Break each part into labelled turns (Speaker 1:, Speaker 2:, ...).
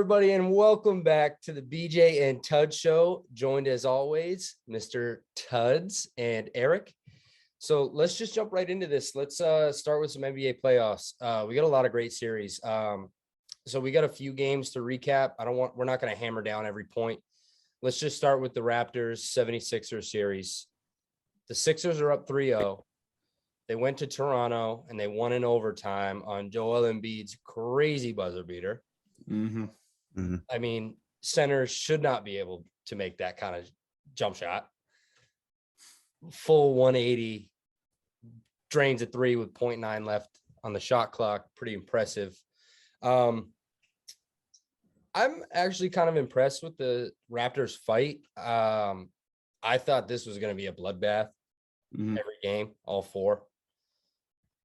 Speaker 1: everybody, and welcome back to the BJ and Tuds show. Joined as always, Mr. Tuds and Eric. So let's just jump right into this. Let's start with some NBA playoffs. We got a lot of great series. So we got a few games to recap. We're not going to hammer down every point. Let's just start with the Raptors 76ers series. The Sixers are up 3-0. They went to Toronto and they won in overtime on Joel Embiid's crazy buzzer beater. I mean, centers should not be able to make that kind of jump shot. Full 180, drains a three with 0.9 left on the shot clock. Pretty impressive. I'm actually kind of impressed with the Raptors fight. I thought this was going to be a bloodbath every game, all four.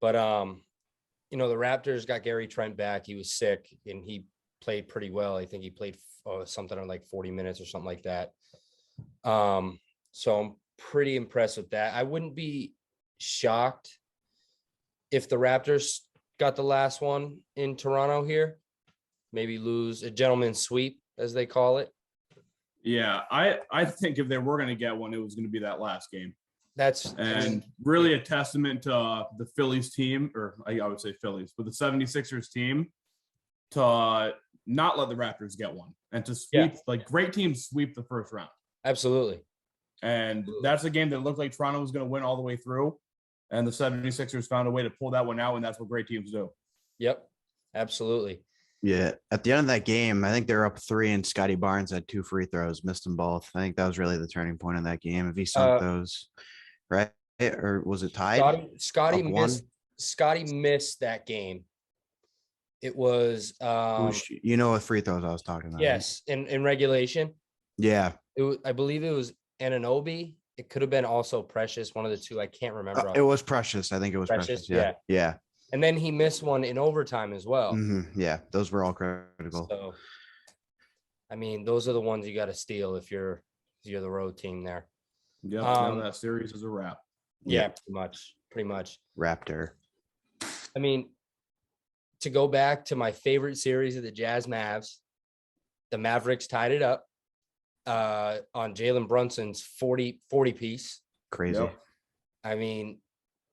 Speaker 1: But, the Raptors got Gary Trent back. He was sick and he played pretty well. I think he played something like 40 minutes or something like that. So I'm pretty impressed with that. I wouldn't be shocked if the Raptors got the last one in Toronto here, maybe lose a gentleman's sweep, as they call it.
Speaker 2: Yeah, I think if they were going to get one, it was going to be that last game.
Speaker 1: And
Speaker 2: really a testament to the Phillies team, or I would say Phillies, but the 76ers team to not let the Raptors get one and to sweep, like great teams sweep the first round.
Speaker 1: Absolutely.
Speaker 2: And that's a game that looked like Toronto was going to win all the way through. And the 76ers found a way to pull that one out, and that's what great teams do.
Speaker 1: Yep, absolutely.
Speaker 3: Yeah, at the end of that game, I think they're up 3 and Scotty Barnes had 2 free throws, missed them both. I think that was really the turning point in that game. If he sunk those, right? Or was it tied?
Speaker 1: Scotty missed that game. It was
Speaker 3: what free throws I was talking about.
Speaker 1: Yes, in regulation.
Speaker 3: Yeah.
Speaker 1: I believe it was Anunoby. It could have been also Precious, one of the two. I can't remember.
Speaker 3: It was Precious. I think it was Precious. Yeah.
Speaker 1: And then he missed one in overtime as well.
Speaker 3: Yeah, those were all critical. So,
Speaker 1: I mean, those are the ones you got to steal if you're the road team there.
Speaker 2: Yeah, now that series is a wrap.
Speaker 1: Yeah, pretty much.
Speaker 3: Raptor.
Speaker 1: I mean, to go back to my favorite series of the Jazz Mavs, the Mavericks tied it up on Jalen Brunson's 40 piece.
Speaker 3: Crazy.
Speaker 2: Yep.
Speaker 1: I mean,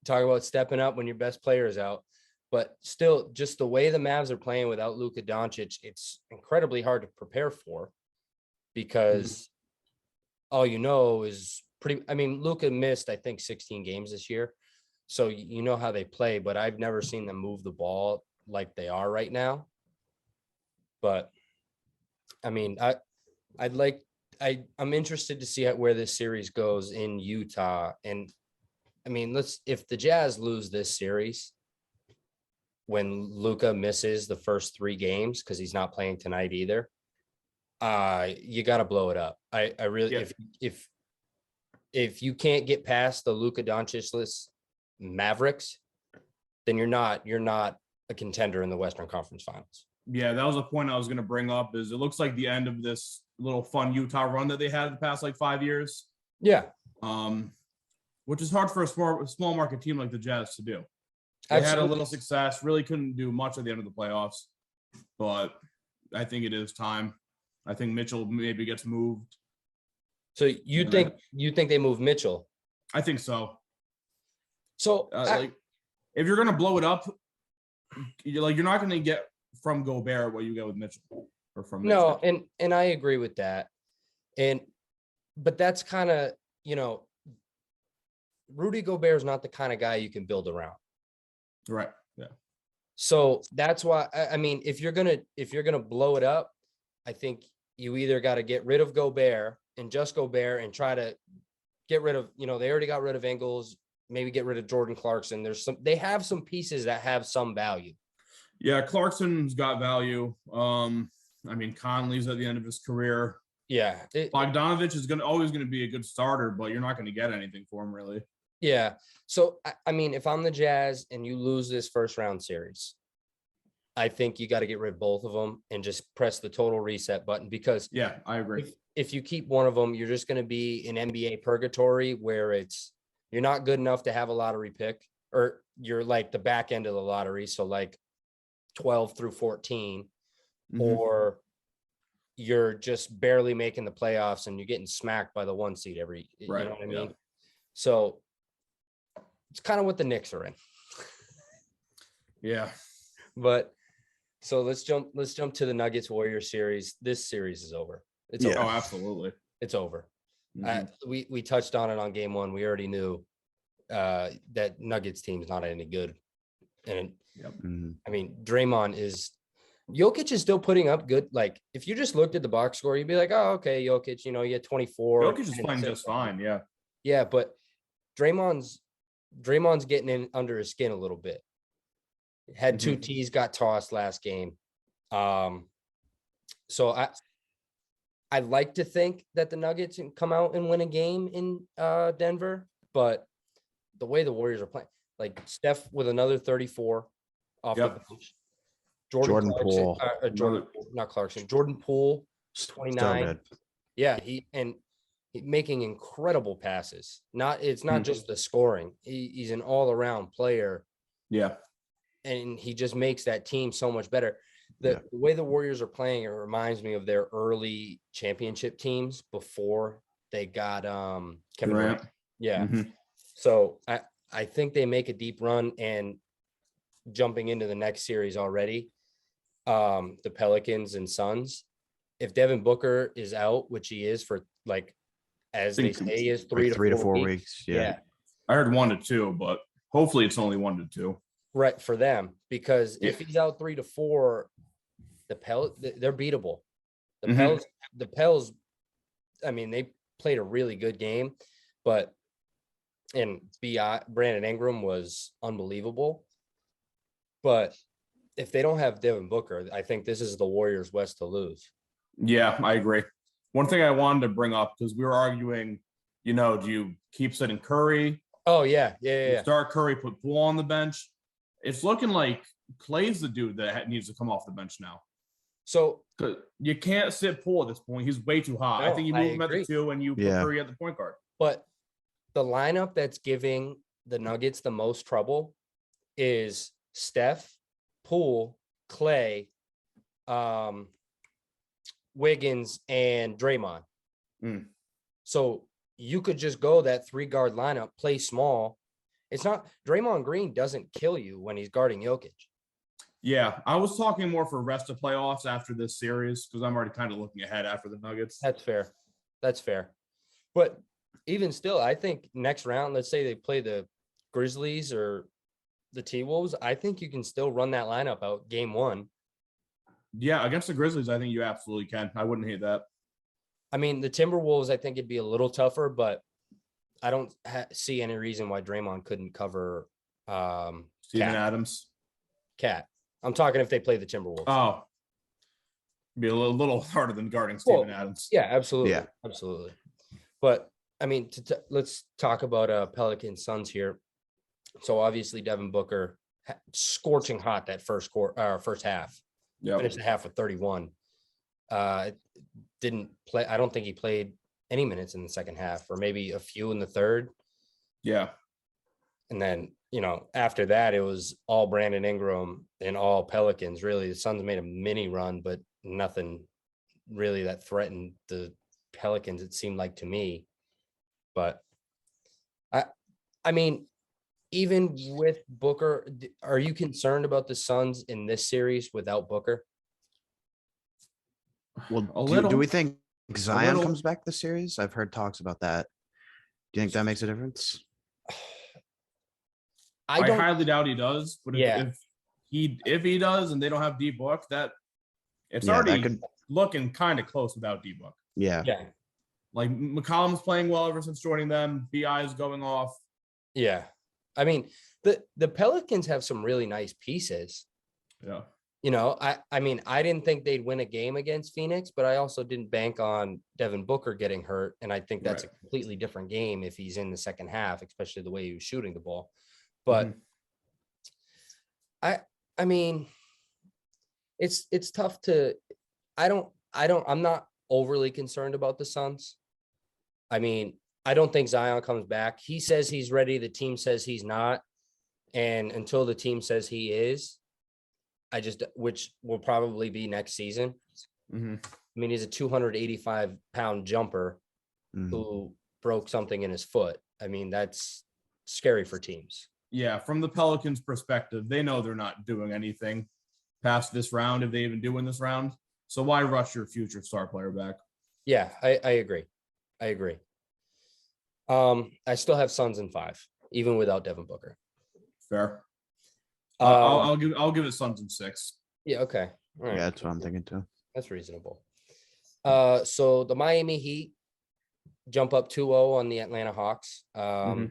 Speaker 1: talk about stepping up when your best player is out. But still, just the way the Mavs are playing without Luka Doncic, it's incredibly hard to prepare for because all you know is Luka missed, I think, 16 games this year. So you know how they play, but I've never seen them move the ball like they are right now. But I mean, I'm interested to see where this series goes in Utah. And I mean, if the Jazz lose this series when Luka misses the first 3 games, because he's not playing tonight either, you got to blow it up. I really, if you can't get past the Luka Doncic-less Mavericks, then you're not a contender in the Western Conference Finals.
Speaker 2: Yeah, that was a point I was going to bring up. Is it looks like the end of this little fun Utah run that they had the past 5 years.
Speaker 1: Yeah.
Speaker 2: Which is hard for a small market team like the Jazz to do. They had a little success, really couldn't do much at the end of the playoffs, but I think it is time. I think Mitchell maybe gets moved.
Speaker 1: So you think they move Mitchell?
Speaker 2: I think so.
Speaker 1: So
Speaker 2: if you're going to blow it up, you're not going to get from Gobert what you get with Mitchell or from Mitchell.
Speaker 1: No, and I agree with that. But that's kind of, Rudy Gobert is not the kind of guy you can build around.
Speaker 2: Right. Yeah.
Speaker 1: So that's why, I mean, if you're going to blow it up, I think you either got to get rid of Gobert and just Gobert and try to get rid of, they already got rid of Ingles, maybe get rid of Jordan Clarkson. They have some pieces that have some value.
Speaker 2: Yeah. Clarkson's got value. Conley's at the end of his career.
Speaker 1: Yeah.
Speaker 2: Bogdanovich is always going to be a good starter, but you're not going to get anything for him really.
Speaker 1: Yeah. So, I mean, if I'm the Jazz and you lose this first round series, I think you got to get rid of both of them and just press the total reset button because
Speaker 2: I agree.
Speaker 1: If you keep one of them, you're just going to be in NBA purgatory where you're not good enough to have a lottery pick, or you're like the back end of the lottery. So 12 through 14, or you're just barely making the playoffs and you're getting smacked by the 1 seed every, you
Speaker 2: Right,
Speaker 1: know what I
Speaker 2: yeah.
Speaker 1: mean? So it's kind of what the Knicks are in.
Speaker 2: Yeah.
Speaker 1: But so let's jump to the Nuggets Warriors series. This series is over. It's
Speaker 3: Yeah.
Speaker 1: over.
Speaker 2: Oh, absolutely.
Speaker 1: It's over.
Speaker 2: Mhm.
Speaker 1: We touched on it on game 1. We already knew that Nuggets team's not any good. And
Speaker 3: Mhm.
Speaker 1: I mean, Jokic is still putting up good. Like, if you just looked at the box score, you'd be like, oh, okay, Jokic, you know, you had 24.
Speaker 2: Jokic is
Speaker 1: 10,
Speaker 2: playing
Speaker 1: 6.
Speaker 2: just fine. Yeah.
Speaker 1: Yeah, but Draymond's getting in under his skin a little bit. Had 2 T's, got tossed last game. So I like to think that the Nuggets can come out and win a game in Denver, but the way the Warriors are playing, like Steph with another 34 off the bench.
Speaker 3: Jordan
Speaker 1: Clarkson,
Speaker 3: Poole.
Speaker 1: not Clarkson. Jordan Poole,
Speaker 3: So
Speaker 1: 29.
Speaker 3: good.
Speaker 1: Yeah, he making incredible passes. It's not just the scoring. He's an all-around player.
Speaker 2: Yeah.
Speaker 1: And he just makes that team so much better. The way the Warriors are playing, it reminds me of their early championship teams before they got Kevin Durant. Yeah. So I think they make a deep run, and jumping into the next series already, the Pelicans and Suns. If Devin Booker is out, which he is for, like, as they say, is 3
Speaker 3: to 4 weeks. Yeah.
Speaker 2: I heard 1 to 2, but hopefully it's only 1 to 2.
Speaker 1: Right, for them, because if he's out 3 to 4, they're beatable. The Pels, I mean, they played a really good game, and Brandon Ingram was unbelievable. But if they don't have Devin Booker, I think this is the Warriors' West to lose.
Speaker 2: Yeah, I agree. One thing I wanted to bring up, because we were arguing, do you keep sitting Curry?
Speaker 1: Oh, yeah.
Speaker 2: Start Curry, put Poole on the bench. It's looking like Clay's the dude that needs to come off the bench now.
Speaker 1: So
Speaker 2: you can't sit Poole at this point. He's way too high.
Speaker 1: No,
Speaker 2: I think you move him at the 2 and you put Curry at the point guard.
Speaker 1: But the lineup that's giving the Nuggets the most trouble is Steph, Poole, Clay, Wiggins, and Draymond. So you could just go that 3-guard lineup, play small. It's not Draymond Green doesn't kill you when he's guarding Jokic.
Speaker 2: Yeah, I was talking more for rest of playoffs after this series, because I'm already kind of looking ahead after the Nuggets.
Speaker 1: That's fair. But even still, I think next round, let's say they play the Grizzlies or the T-Wolves, I think you can still run that lineup out game 1.
Speaker 2: Yeah, against the Grizzlies, I think you absolutely can. I wouldn't hate that.
Speaker 1: I mean, the Timberwolves, I think it'd be a little tougher, but I don't see any reason why Draymond couldn't cover
Speaker 2: Steven Adams.
Speaker 1: Cat. I'm talking if they play the Timberwolves.
Speaker 2: Oh, it'd be a little harder than guarding Steven Adams.
Speaker 1: Yeah, absolutely.
Speaker 3: Yeah.
Speaker 1: Absolutely. But I mean, let's talk about Pelicans Suns here. So obviously Devin Booker scorching hot that first half.
Speaker 2: Yeah.
Speaker 1: Finished the half with 31. Didn't play. I don't think he played any minutes in the second half, or maybe a few in the third.
Speaker 2: Yeah.
Speaker 1: And then, after that, it was all Brandon Ingram and all Pelicans. Really, the Suns made a mini run, but nothing really that threatened the Pelicans, it seemed like to me. But I mean, even with Booker, are you concerned about the Suns in this series without Booker?
Speaker 3: Well, do we think Zion comes back this series? I've heard talks about that. Do you think that makes a difference?
Speaker 2: I highly doubt he does, but if he does and they don't have D-Book, it's already looking kind of close without D-Book.
Speaker 3: Yeah.
Speaker 2: Like McCollum's playing well ever since joining them. BI is going off.
Speaker 1: Yeah. I mean, the Pelicans have some really nice pieces.
Speaker 2: Yeah.
Speaker 1: I mean, I didn't think they'd win a game against Phoenix, but I also didn't bank on Devin Booker getting hurt. And I think that's a completely different game if he's in the second half, especially the way he was shooting the ball. But I mean, it's tough to, I'm not overly concerned about the Suns. I mean, I don't think Zion comes back. He says he's ready. The team says he's not. And until the team says he is, which will probably be next season. I mean, he's a 285-pound jumper who broke something in his foot. I mean, that's scary for teams.
Speaker 2: Yeah, from the Pelicans' perspective, they know they're not doing anything past this round if they even do in this round. So why rush your future star player back?
Speaker 1: Yeah, I agree. I agree. I still have Suns in 5, even without Devin Booker.
Speaker 2: Fair.
Speaker 1: Um,
Speaker 2: I'll give it Suns in 6.
Speaker 1: Yeah, okay. All right.
Speaker 3: Yeah, that's what I'm thinking too.
Speaker 1: That's reasonable. So the Miami Heat jump up 2-0 on the Atlanta Hawks. Trae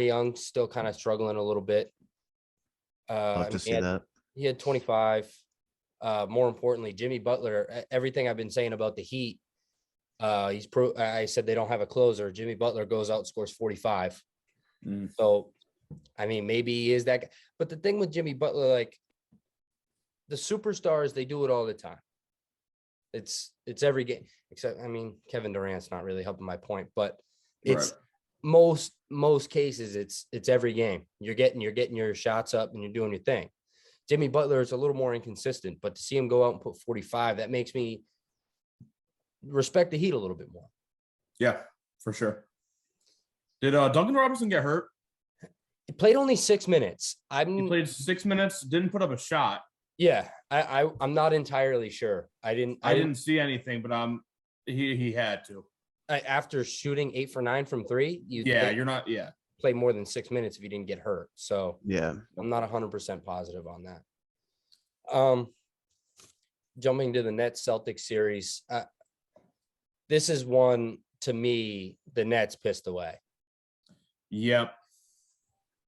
Speaker 1: Young still kind of struggling a little bit.
Speaker 3: Love to see that.
Speaker 1: He had 25. More importantly, Jimmy Butler, everything I've been saying about the Heat, I said they don't have a closer. Jimmy Butler goes out and scores 45. So, I mean, maybe he is that guy. But the thing with Jimmy Butler, like the superstars, they do it all the time. It's every game, except, I mean, Kevin Durant's not really helping my point, but it's most cases, it's every game. You're getting your shots up and you're doing your thing. Jimmy Butler is a little more inconsistent, but to see him go out and put 45, that makes me respect the Heat a little bit more.
Speaker 2: Yeah, for sure. Did Duncan Robinson get hurt?
Speaker 1: He played only 6 minutes.
Speaker 2: He played 6 minutes, didn't put up a shot.
Speaker 1: Yeah, I'm not entirely sure. I didn't
Speaker 2: see anything, but he had to.
Speaker 1: After shooting 8 for 9 from 3,
Speaker 2: you're not
Speaker 1: play more than 6 minutes if you didn't get hurt. So
Speaker 3: yeah,
Speaker 1: I'm not 100% positive on that. Jumping to the Nets Celtics series, this is one, to me, the Nets pissed away.
Speaker 2: Yep.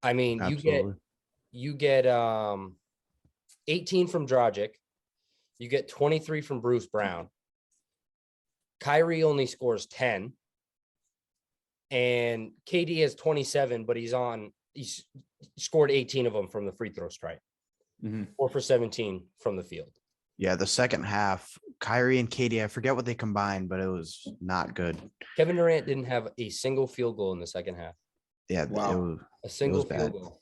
Speaker 1: I mean,
Speaker 3: absolutely.
Speaker 1: you get 18 from Dragic, you get 23 from Bruce Brown. Kyrie only scores 10. And KD has 27, but he's scored 18 of them from the free throw strike. 4 for 17 from the field.
Speaker 3: Yeah, the second half, Kyrie and KD, I forget what they combined, but it was not good.
Speaker 1: Kevin Durant didn't have a single field goal in the second half.
Speaker 3: Yeah,
Speaker 2: wow.
Speaker 1: A single field goal.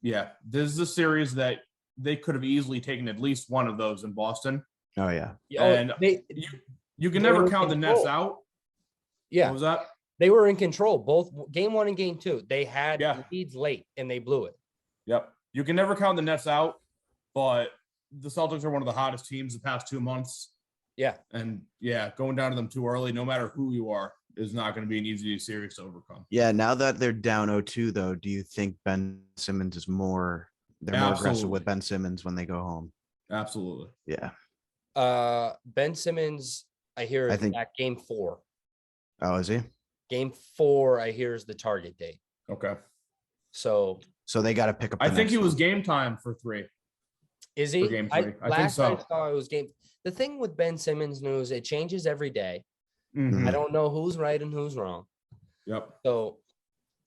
Speaker 2: Yeah, this is a series that they could have easily taken at least one of those in Boston.
Speaker 3: Oh, yeah.
Speaker 2: And you can never count the Nets out.
Speaker 1: Yeah.
Speaker 2: What was that?
Speaker 1: They were in control, both game 1 and game 2. They had leads late, and they blew it.
Speaker 2: Yep. You can never count the Nets out, but the Celtics are one of the hottest teams the past 2 months.
Speaker 1: Yeah.
Speaker 2: And, going down to them too early, no matter who you are, is not going to be an easy series to overcome.
Speaker 3: Yeah, now that they're down 0-2, though, do you think Ben Simmons is more – they're more aggressive with Ben Simmons when they go home?
Speaker 2: Absolutely.
Speaker 3: Yeah.
Speaker 1: Ben Simmons, I hear, is at game 4.
Speaker 3: Oh, is he?
Speaker 1: Game 4, I hear, is the target date.
Speaker 2: Okay.
Speaker 1: So
Speaker 3: they got to pick up.
Speaker 2: I think he was game time for 3.
Speaker 1: Is he?
Speaker 2: Game 3. I think so.
Speaker 1: I saw it was game. The thing with Ben Simmons news, it changes every day.
Speaker 2: Mm-hmm.
Speaker 1: I don't know who's right and who's wrong.
Speaker 2: Yep.
Speaker 1: So,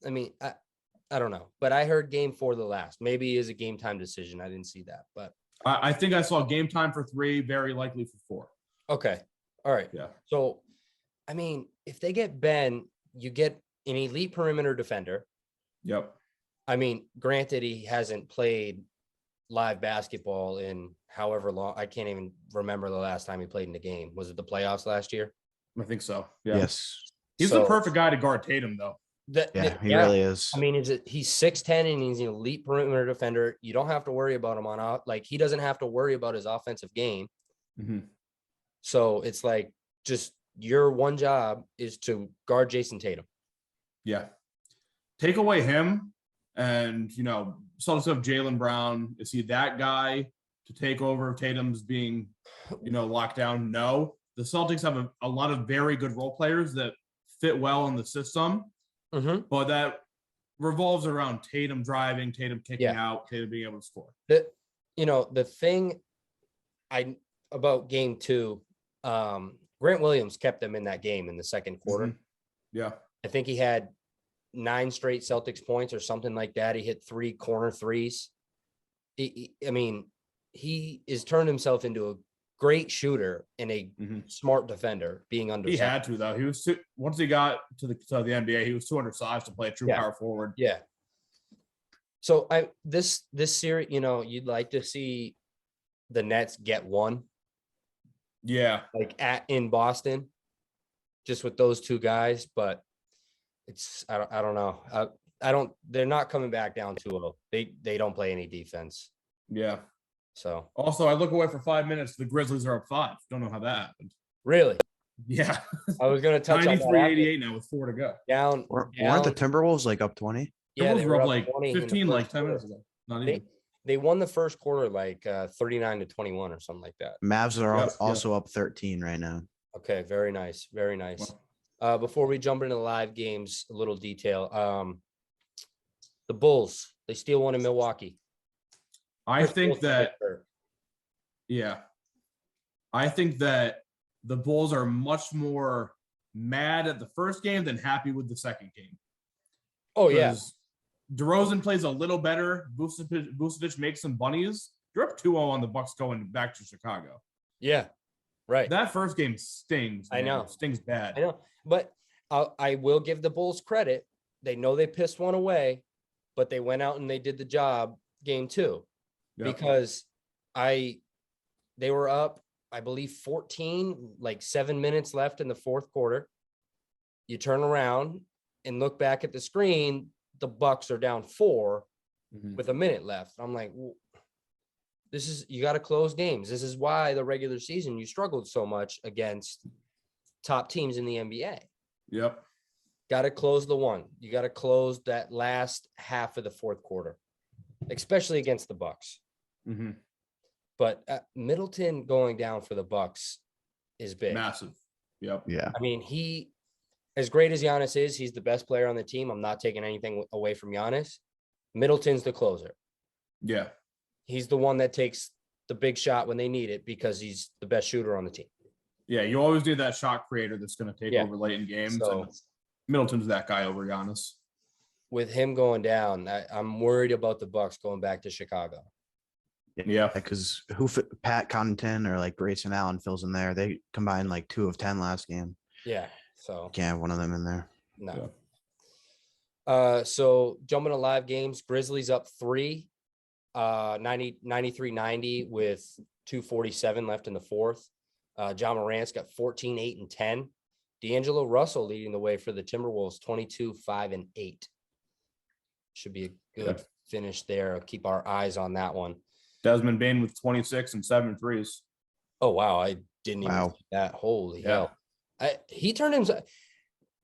Speaker 1: I mean, I don't know, but I heard game 4 the last. Maybe it is a game time decision. I didn't see that, but
Speaker 2: I think I saw game time for 3, very likely for
Speaker 1: 4. Okay. All right.
Speaker 2: Yeah.
Speaker 1: So, I mean, if they get Ben, you get an elite perimeter defender.
Speaker 2: Yep.
Speaker 1: I mean, granted, he hasn't played live basketball in however long. I can't even remember the last time he played in the game. Was it the playoffs last year?
Speaker 2: I think so. Yeah.
Speaker 3: Yes.
Speaker 2: He's the perfect guy to guard Tatum, though.
Speaker 3: He really is.
Speaker 1: I mean, he's 6'10" and he's an elite perimeter defender. You don't have to worry about him he doesn't have to worry about his offensive game.
Speaker 2: Mm-hmm.
Speaker 1: So it's like, just your one job is to guard Jason Tatum.
Speaker 2: Yeah. Take away him and, Celtics have Jaylen Brown. Is he that guy to take over if Tatum's being, locked down? No. The Celtics have a lot of very good role players that fit well in the system, but that revolves around Tatum driving, Tatum kicking out, Tatum being able to score.
Speaker 1: The thing about game 2, Grant Williams kept them in that game in the second quarter.
Speaker 2: Mm-hmm. Yeah.
Speaker 1: I think he had 9 straight Celtics points or something like that. He hit 3 corner threes. I mean, he has turned himself into a great shooter and a smart defender, being under.
Speaker 2: He had to, though. He was once he got to the NBA, he was too undersized to play a true power forward.
Speaker 1: Yeah. So this series, you'd like to see the Nets get one.
Speaker 2: Yeah.
Speaker 1: like in Boston, just with those two guys. But I don't know. They're not coming back down 2-0. They don't play any defense.
Speaker 2: Yeah.
Speaker 1: So
Speaker 2: Also, I look away for 5 minutes. The Grizzlies are up 5. Don't know how that happened.
Speaker 1: really,
Speaker 2: Yeah.
Speaker 1: I was going to touch on that.
Speaker 2: 93-88 now with 4 to go.
Speaker 1: Down.
Speaker 3: Weren't the Timberwolves like up 20?
Speaker 1: Yeah,
Speaker 2: Timberwolves
Speaker 1: they
Speaker 2: were up
Speaker 1: up
Speaker 2: like
Speaker 1: 20 in the
Speaker 2: 15 like
Speaker 1: first
Speaker 2: 10 minutes
Speaker 1: quarter.
Speaker 2: ago. Not even.
Speaker 1: They won the first quarter like 39-21 or something like that.
Speaker 3: Mavs are
Speaker 2: Yep,
Speaker 3: also up 13 right now.
Speaker 1: Okay, very nice, very nice.
Speaker 2: Wow.
Speaker 1: Before we jump into the live games, a little detail. The Bulls, they steal one in Milwaukee.
Speaker 2: I
Speaker 1: Chris
Speaker 2: think
Speaker 1: Middleton
Speaker 2: that
Speaker 1: gets hurt.
Speaker 2: Yeah. I think that the Bulls are much more mad at the first game than happy with the second game.
Speaker 1: Oh yeah,
Speaker 2: Because DeRozan plays a little better. Vucevic makes some bunnies. You're up 2-0 on the Bucks going back to Chicago.
Speaker 1: yeah, right.
Speaker 2: That first game stings.
Speaker 1: I
Speaker 2: man.
Speaker 1: know.
Speaker 2: It stings bad.
Speaker 1: I know, but I will give the Bulls credit. They know they pissed one away, but they went out and they did the job game 2
Speaker 2: Yep.
Speaker 1: because they were up, I believe 14, like 7 minutes left in the fourth quarter. You turn around and look back at the screen, the Bucks are down 4 with a minute left. I'm like, well, you got to close games. This is why the regular season you struggled so much against top teams in the NBA.
Speaker 2: Yep.
Speaker 1: Got to close the one. You got to close that last half of the fourth quarter, especially against the Bucks.
Speaker 2: Mm-hmm.
Speaker 1: But Middleton going down for the Bucks is big.
Speaker 2: Massive. Yep.
Speaker 3: Yeah.
Speaker 1: I mean, as great as Giannis is, he's the best player on the team. I'm not taking anything away from Giannis. Middleton's the closer.
Speaker 2: Yeah.
Speaker 1: He's the one that takes the big shot when they need it because he's the best shooter on the team.
Speaker 2: Yeah. You always need that shot creator that's going to take over late in games.
Speaker 1: So,
Speaker 2: and Middleton's that guy over Giannis.
Speaker 1: with him going down, I'm worried about the Bucks going back to Chicago.
Speaker 2: Yeah.
Speaker 3: Because Pat Connaughton or like Grayson Allen fills in there. They combined like 2 of 10 last game.
Speaker 1: Yeah. So
Speaker 3: Can't have one of them in there.
Speaker 1: no. Yeah. So jumping to live games, Grizzlies up 3, 93-90 with 2:47 left in the fourth. John Morant's got 14, 8, and 10. D'Angelo Russell leading the way for the Timberwolves, 22, 5, and 8. Should be a good finish there. I'll keep our eyes on that one.
Speaker 2: Desmond Bane with 26 and 7 threes.
Speaker 1: Oh, wow. I didn't even see that. Holy hell. He turned himself,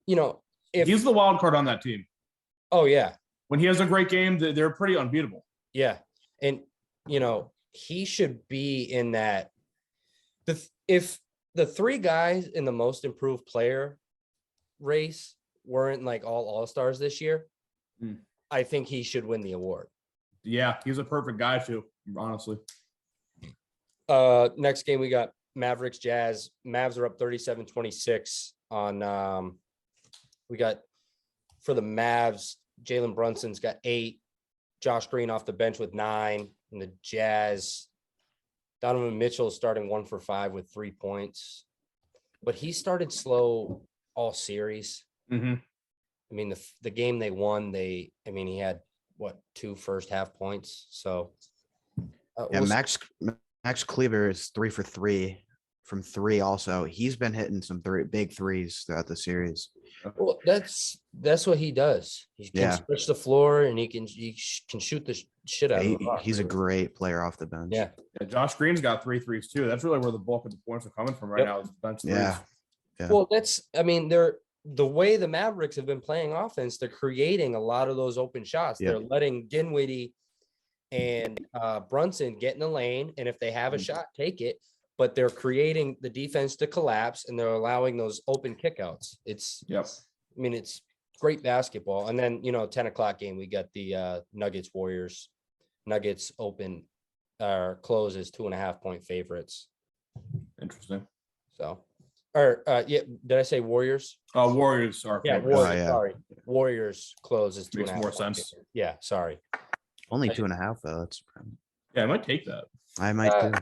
Speaker 2: He's the wild card on that team.
Speaker 1: Oh, yeah.
Speaker 2: When he has a great game, they're pretty unbeatable.
Speaker 1: Yeah. And, he should be in that. If the 3 guys in the most improved player race weren't like all-stars this year, I think he should win the award.
Speaker 2: Yeah, he's a perfect guy too, honestly.
Speaker 1: Next game we got Mavericks Jazz. Mavs are up 37-26 on we got for the Mavs, Jalen Brunson's got 8, Josh Green off the bench with 9, and the Jazz, Donovan Mitchell starting 1 for 5 with 3 points. But he started slow all series.
Speaker 2: Mm-hmm.
Speaker 1: I mean, the game they won, he had 2 first half points. So
Speaker 3: Max Kleber is 3 for 3 from 3 also. He's been hitting some big threes throughout the series.
Speaker 1: Well, that's what he does. He can switch the floor and he can shoot the shit out of it.
Speaker 3: He's a great player off the bench.
Speaker 1: Yeah.
Speaker 2: Josh Green's got 3 threes too. That's really where the bulk of the points are coming from right now is bench threes.
Speaker 3: Yeah.
Speaker 1: Well, they're the way the Mavericks have been playing offense, they're creating a lot of those open shots. They're letting Dinwiddie and Brunson get in the lane, and if they have a shot, take it. But they're creating the defense to collapse, and they're allowing those open kickouts. It's great basketball. And then 10:00 game, we got the Nuggets Warriors. Nuggets open closes 2.5 point favorites.
Speaker 2: Interesting.
Speaker 1: So. Did I say Warriors?
Speaker 2: Warriors are
Speaker 1: Warriors. Sorry, Warriors closes 2.5.
Speaker 2: Makes more sense.
Speaker 1: Yeah, sorry.
Speaker 3: Only 2.5 though. That's
Speaker 2: I might take that.
Speaker 3: I might too.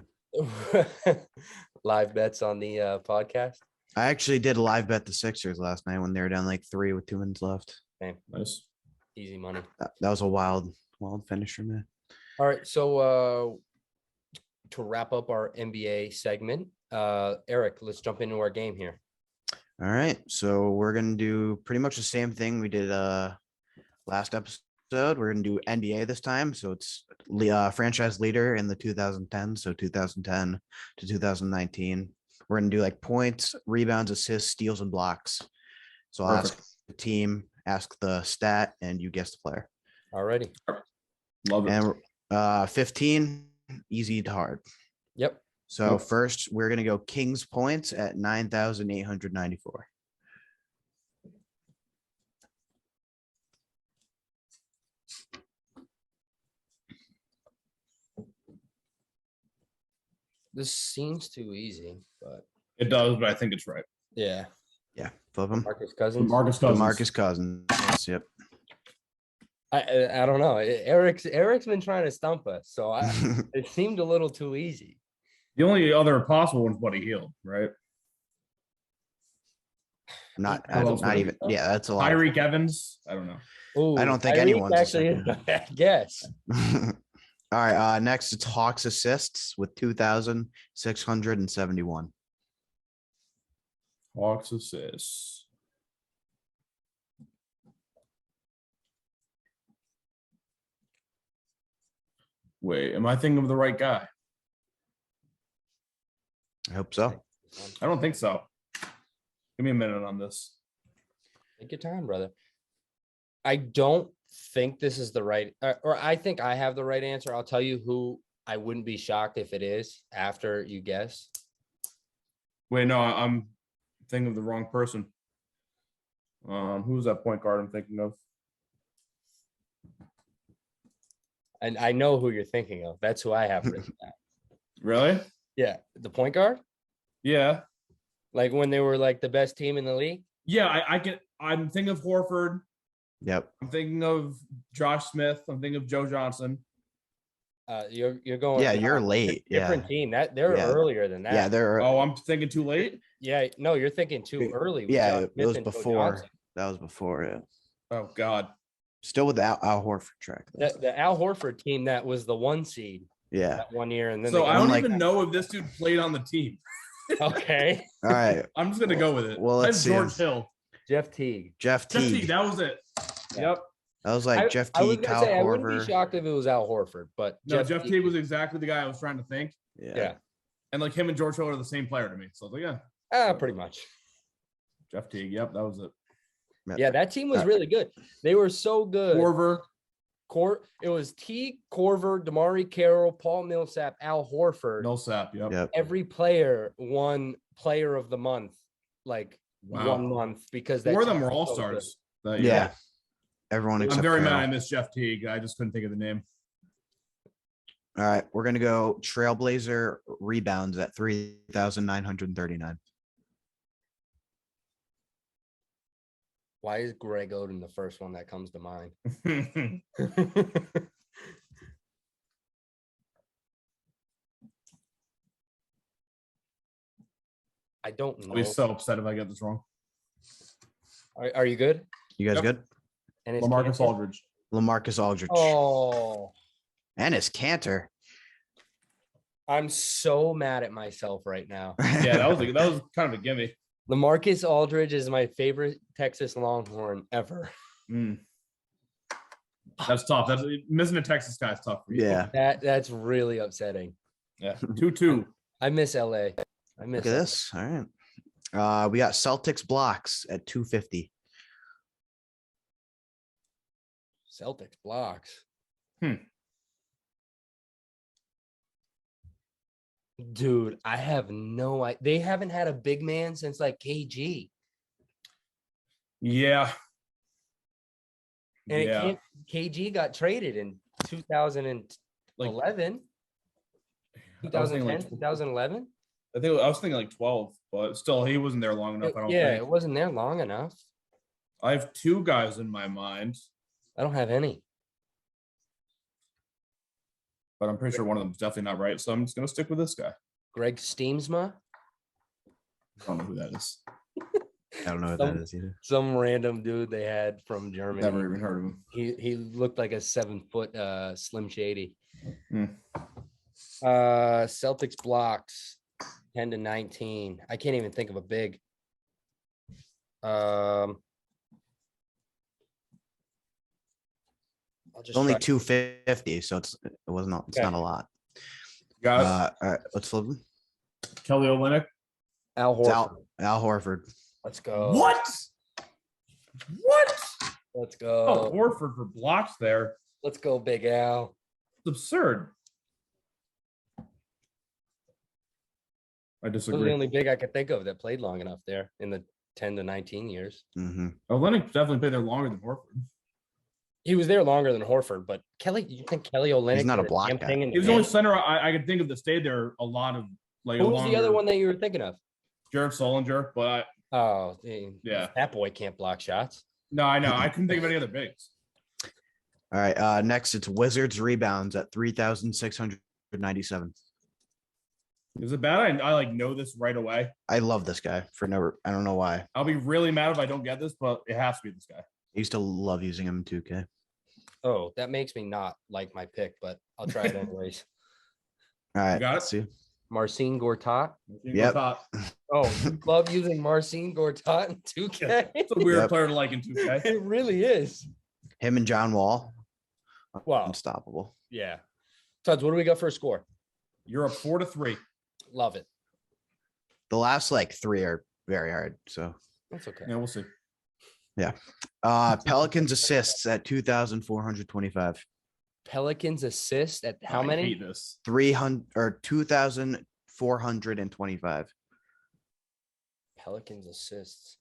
Speaker 1: Live bets on the podcast.
Speaker 3: I actually did a live bet the Sixers last night when they were down like 3 with 2 minutes left.
Speaker 1: Okay.
Speaker 2: Nice.
Speaker 1: Easy money.
Speaker 3: That was a wild finish for me.
Speaker 1: All right, so to wrap up our NBA segment, Eric, let's jump into our game here.
Speaker 3: All right. So we're gonna do pretty much the same thing we did last episode. We're gonna do NBA this time. So it's franchise leader in the 2010. So 2010 to 2019. We're gonna do like points, rebounds, assists, steals, and blocks. So I'll ask the team, ask the stat, and you guess the player.
Speaker 1: Alrighty.
Speaker 2: Love it.
Speaker 3: And 15, easy to hard.
Speaker 1: Yep.
Speaker 3: So first, we're gonna go Kings points at 9,894.
Speaker 1: This seems too easy, but
Speaker 2: It does, but I think it's right.
Speaker 1: yeah.
Speaker 3: Yeah, flip them.
Speaker 1: Marcus Cousins.
Speaker 2: Marcus Cousins.
Speaker 3: Marcus Cousins. Yep.
Speaker 1: I don't know. Eric's been trying to stump us, so it seemed a little too easy.
Speaker 2: The only other possible one's Buddy Hield, right?
Speaker 3: Not
Speaker 2: else would it
Speaker 3: even.
Speaker 2: be?
Speaker 3: Yeah, that's a lot.
Speaker 2: Tyreek Evans. I don't know.
Speaker 1: Ooh,
Speaker 3: I don't think
Speaker 1: Tyreek
Speaker 3: anyone's a
Speaker 1: actually. Yes.
Speaker 3: All right. Next, it's Hawks assists with 2,671.
Speaker 2: Hawks assists. Wait, am I thinking of the right guy?
Speaker 3: I hope so.
Speaker 2: I don't think so. Give me a minute on this.
Speaker 1: Take your time, brother. I don't think this is the right, or I think I have the right answer. I'll tell you who I wouldn't be shocked if it is after you guess.
Speaker 2: Wait, no, I'm thinking of the wrong person. Who's that point guard I'm thinking of?
Speaker 1: And I know who you're thinking of. That's who I have written down.
Speaker 2: Really?
Speaker 1: Yeah, the point guard.
Speaker 2: Yeah.
Speaker 1: Like when they were like the best team in the league.
Speaker 2: Yeah, I'm thinking of Horford.
Speaker 3: Yep.
Speaker 2: I'm thinking of Josh Smith. I'm thinking of Joe Johnson.
Speaker 1: You're going.
Speaker 3: Yeah, you're late.
Speaker 1: Different team. That they're earlier than that.
Speaker 3: Yeah, they're.
Speaker 2: Oh, I'm thinking too late.
Speaker 1: Yeah, no, you're thinking too early.
Speaker 3: Yeah,
Speaker 1: Josh
Speaker 3: it was
Speaker 1: Smith and Joe
Speaker 3: before.
Speaker 1: Johnson.
Speaker 3: That was before. Yeah.
Speaker 2: Oh God.
Speaker 3: Still with the Al Horford track. though.
Speaker 1: The Al Horford team that was the 1 seed
Speaker 3: Yeah.
Speaker 1: that 1 year, and then
Speaker 2: So I don't
Speaker 3: like-
Speaker 2: even know if this dude played on the team.
Speaker 1: okay,
Speaker 3: All right.
Speaker 2: I'm just gonna go with it.
Speaker 3: Well, let's
Speaker 2: That's
Speaker 3: see.
Speaker 2: George Hill.
Speaker 1: Jeff Teague.
Speaker 3: Jeff
Speaker 2: Jeff
Speaker 3: Teague.
Speaker 2: Teague, that was it.
Speaker 1: Yeah.
Speaker 2: Yep.
Speaker 3: That was like Jeff
Speaker 1: I was
Speaker 3: Teague,
Speaker 1: gonna
Speaker 3: Kyle
Speaker 1: say I wouldn't be
Speaker 3: Korver.
Speaker 1: shocked if it was Al Horford, but
Speaker 2: No, Jeff Teague was exactly the guy I was trying to think.
Speaker 1: yeah,
Speaker 2: And like him and George Hill are the same player to me. So I was like, yeah,
Speaker 1: pretty much.
Speaker 2: Jeff Teague. Yep, that was it.
Speaker 1: Yeah, that team was really good. They were so good.
Speaker 2: Korver.
Speaker 1: It was Teague, Korver, Damari Carroll, Paul Millsap, Al Horford.
Speaker 2: Millsap. Yep.
Speaker 3: Yep.
Speaker 1: Every player won Player of the Month, like
Speaker 2: Wow.
Speaker 1: 1 month because
Speaker 2: Four of
Speaker 1: team
Speaker 2: them were
Speaker 1: was
Speaker 2: all
Speaker 1: so
Speaker 2: stars.
Speaker 3: Yeah. Everyone except
Speaker 2: I'm very mad
Speaker 3: Carroll.
Speaker 2: I missed Jeff Teague. I just couldn't think of the name.
Speaker 3: All right, we're gonna go Trailblazer rebounds at 3,939.
Speaker 1: Why is Greg Oden the first one that comes to mind? I don't
Speaker 2: I'll
Speaker 1: know.
Speaker 2: be so upset if I get this wrong.
Speaker 1: Are you good?
Speaker 3: You guys
Speaker 2: Yep.
Speaker 3: good?
Speaker 1: And it's
Speaker 2: LaMarcus
Speaker 1: Cantor?
Speaker 2: Aldridge.
Speaker 3: LaMarcus Aldridge
Speaker 1: Oh,
Speaker 3: and his Cantor.
Speaker 1: I'm so mad at myself right now.
Speaker 2: Yeah, that was kind of a gimme.
Speaker 1: LaMarcus Aldridge is my favorite Texas Longhorn ever.
Speaker 2: Mm. That's tough. That's missing a Texas guy is tough for you.
Speaker 3: Yeah.
Speaker 1: That's really upsetting.
Speaker 2: Yeah. 2-2.
Speaker 1: I miss LA. I miss
Speaker 3: Look at this. All right. We got Celtics blocks at 250.
Speaker 1: Celtics blocks. Dude, I have no idea. They haven't had a big man since like KG.
Speaker 2: Yeah.
Speaker 1: And
Speaker 2: Yeah.
Speaker 1: it can't, KG got traded in 2011.
Speaker 2: I was thinking
Speaker 1: 2010, 2011.
Speaker 2: I was thinking like 12, but still he wasn't there long enough. I don't
Speaker 1: Yeah,
Speaker 2: think.
Speaker 1: it wasn't there long enough.
Speaker 2: I have two guys in my mind,
Speaker 1: I don't have any.
Speaker 2: but I'm pretty sure one of them is definitely not right. So I'm just gonna stick with this guy.
Speaker 1: Greg Steamsma,
Speaker 2: I don't know who that is.
Speaker 3: I don't know what that is either.
Speaker 1: some random dude they had from Germany.
Speaker 2: Never even heard of him.
Speaker 1: He looked like a 7-foot Slim Shady.
Speaker 2: Hmm.
Speaker 1: Celtics blocks. 10 to 19. I can't even think of a big. I'll just
Speaker 3: It's only
Speaker 1: try.
Speaker 3: 250, so it's not a lot.
Speaker 2: Got it.
Speaker 3: All right, let's flip them.
Speaker 2: Kelly Olynyk.
Speaker 1: Al
Speaker 3: It's
Speaker 1: Horford.
Speaker 3: Al Horford.
Speaker 1: Let's go.
Speaker 2: What?
Speaker 1: Let's
Speaker 2: Oh,
Speaker 1: go.
Speaker 2: Horford for blocks there.
Speaker 1: Let's go, Big Al.
Speaker 2: It's absurd. I
Speaker 1: Those are
Speaker 2: disagree.
Speaker 1: the only big I could think of that played long enough there in the 10 to 19 years.
Speaker 3: Mm-hmm.
Speaker 2: Olynyk definitely played there longer than Horford.
Speaker 1: He was there longer than Horford, but Kelly, you think Kelly Olynyk?
Speaker 3: He's not a
Speaker 1: did
Speaker 3: block
Speaker 1: damn
Speaker 3: guy.
Speaker 1: thing in
Speaker 2: He was the only center I could think of that stayed there a lot of like.
Speaker 1: Who was the other one that you were thinking of?
Speaker 2: Jared Solinger, but
Speaker 1: Oh,
Speaker 2: yeah,
Speaker 1: that boy can't block shots.
Speaker 2: no, I know. I couldn't think of any other bigs.
Speaker 3: All right. Next, it's Wizards rebounds at 3,697.
Speaker 2: Is it bad? I like know this right away.
Speaker 3: I love this guy I don't know why.
Speaker 2: I'll be really mad if I don't get this, but it has to be this guy.
Speaker 3: I used to love using him in 2K.
Speaker 1: Oh, that makes me not like my pick, but I'll try it anyways.
Speaker 3: All right.
Speaker 2: got
Speaker 3: Let's see.
Speaker 1: Marcin Gortat.
Speaker 3: Yep.
Speaker 1: Oh, you love using Marcin Gortat in 2K?
Speaker 2: It's a weird
Speaker 3: Yep.
Speaker 2: player to like in 2K.
Speaker 1: It really is.
Speaker 3: Him and John Wall.
Speaker 1: Wow.
Speaker 3: Unstoppable.
Speaker 1: Yeah. Tuds, what do we got for a score?
Speaker 2: You're up 4-3.
Speaker 1: Love it.
Speaker 3: The last like 3 are very hard. So
Speaker 1: That's okay.
Speaker 2: Yeah, we'll see.
Speaker 3: Pelicans assists at 2,425.
Speaker 1: Pelicans assist at how
Speaker 2: I
Speaker 1: many?
Speaker 2: hate this.
Speaker 3: 300 or 2,425.
Speaker 1: Pelicans assists.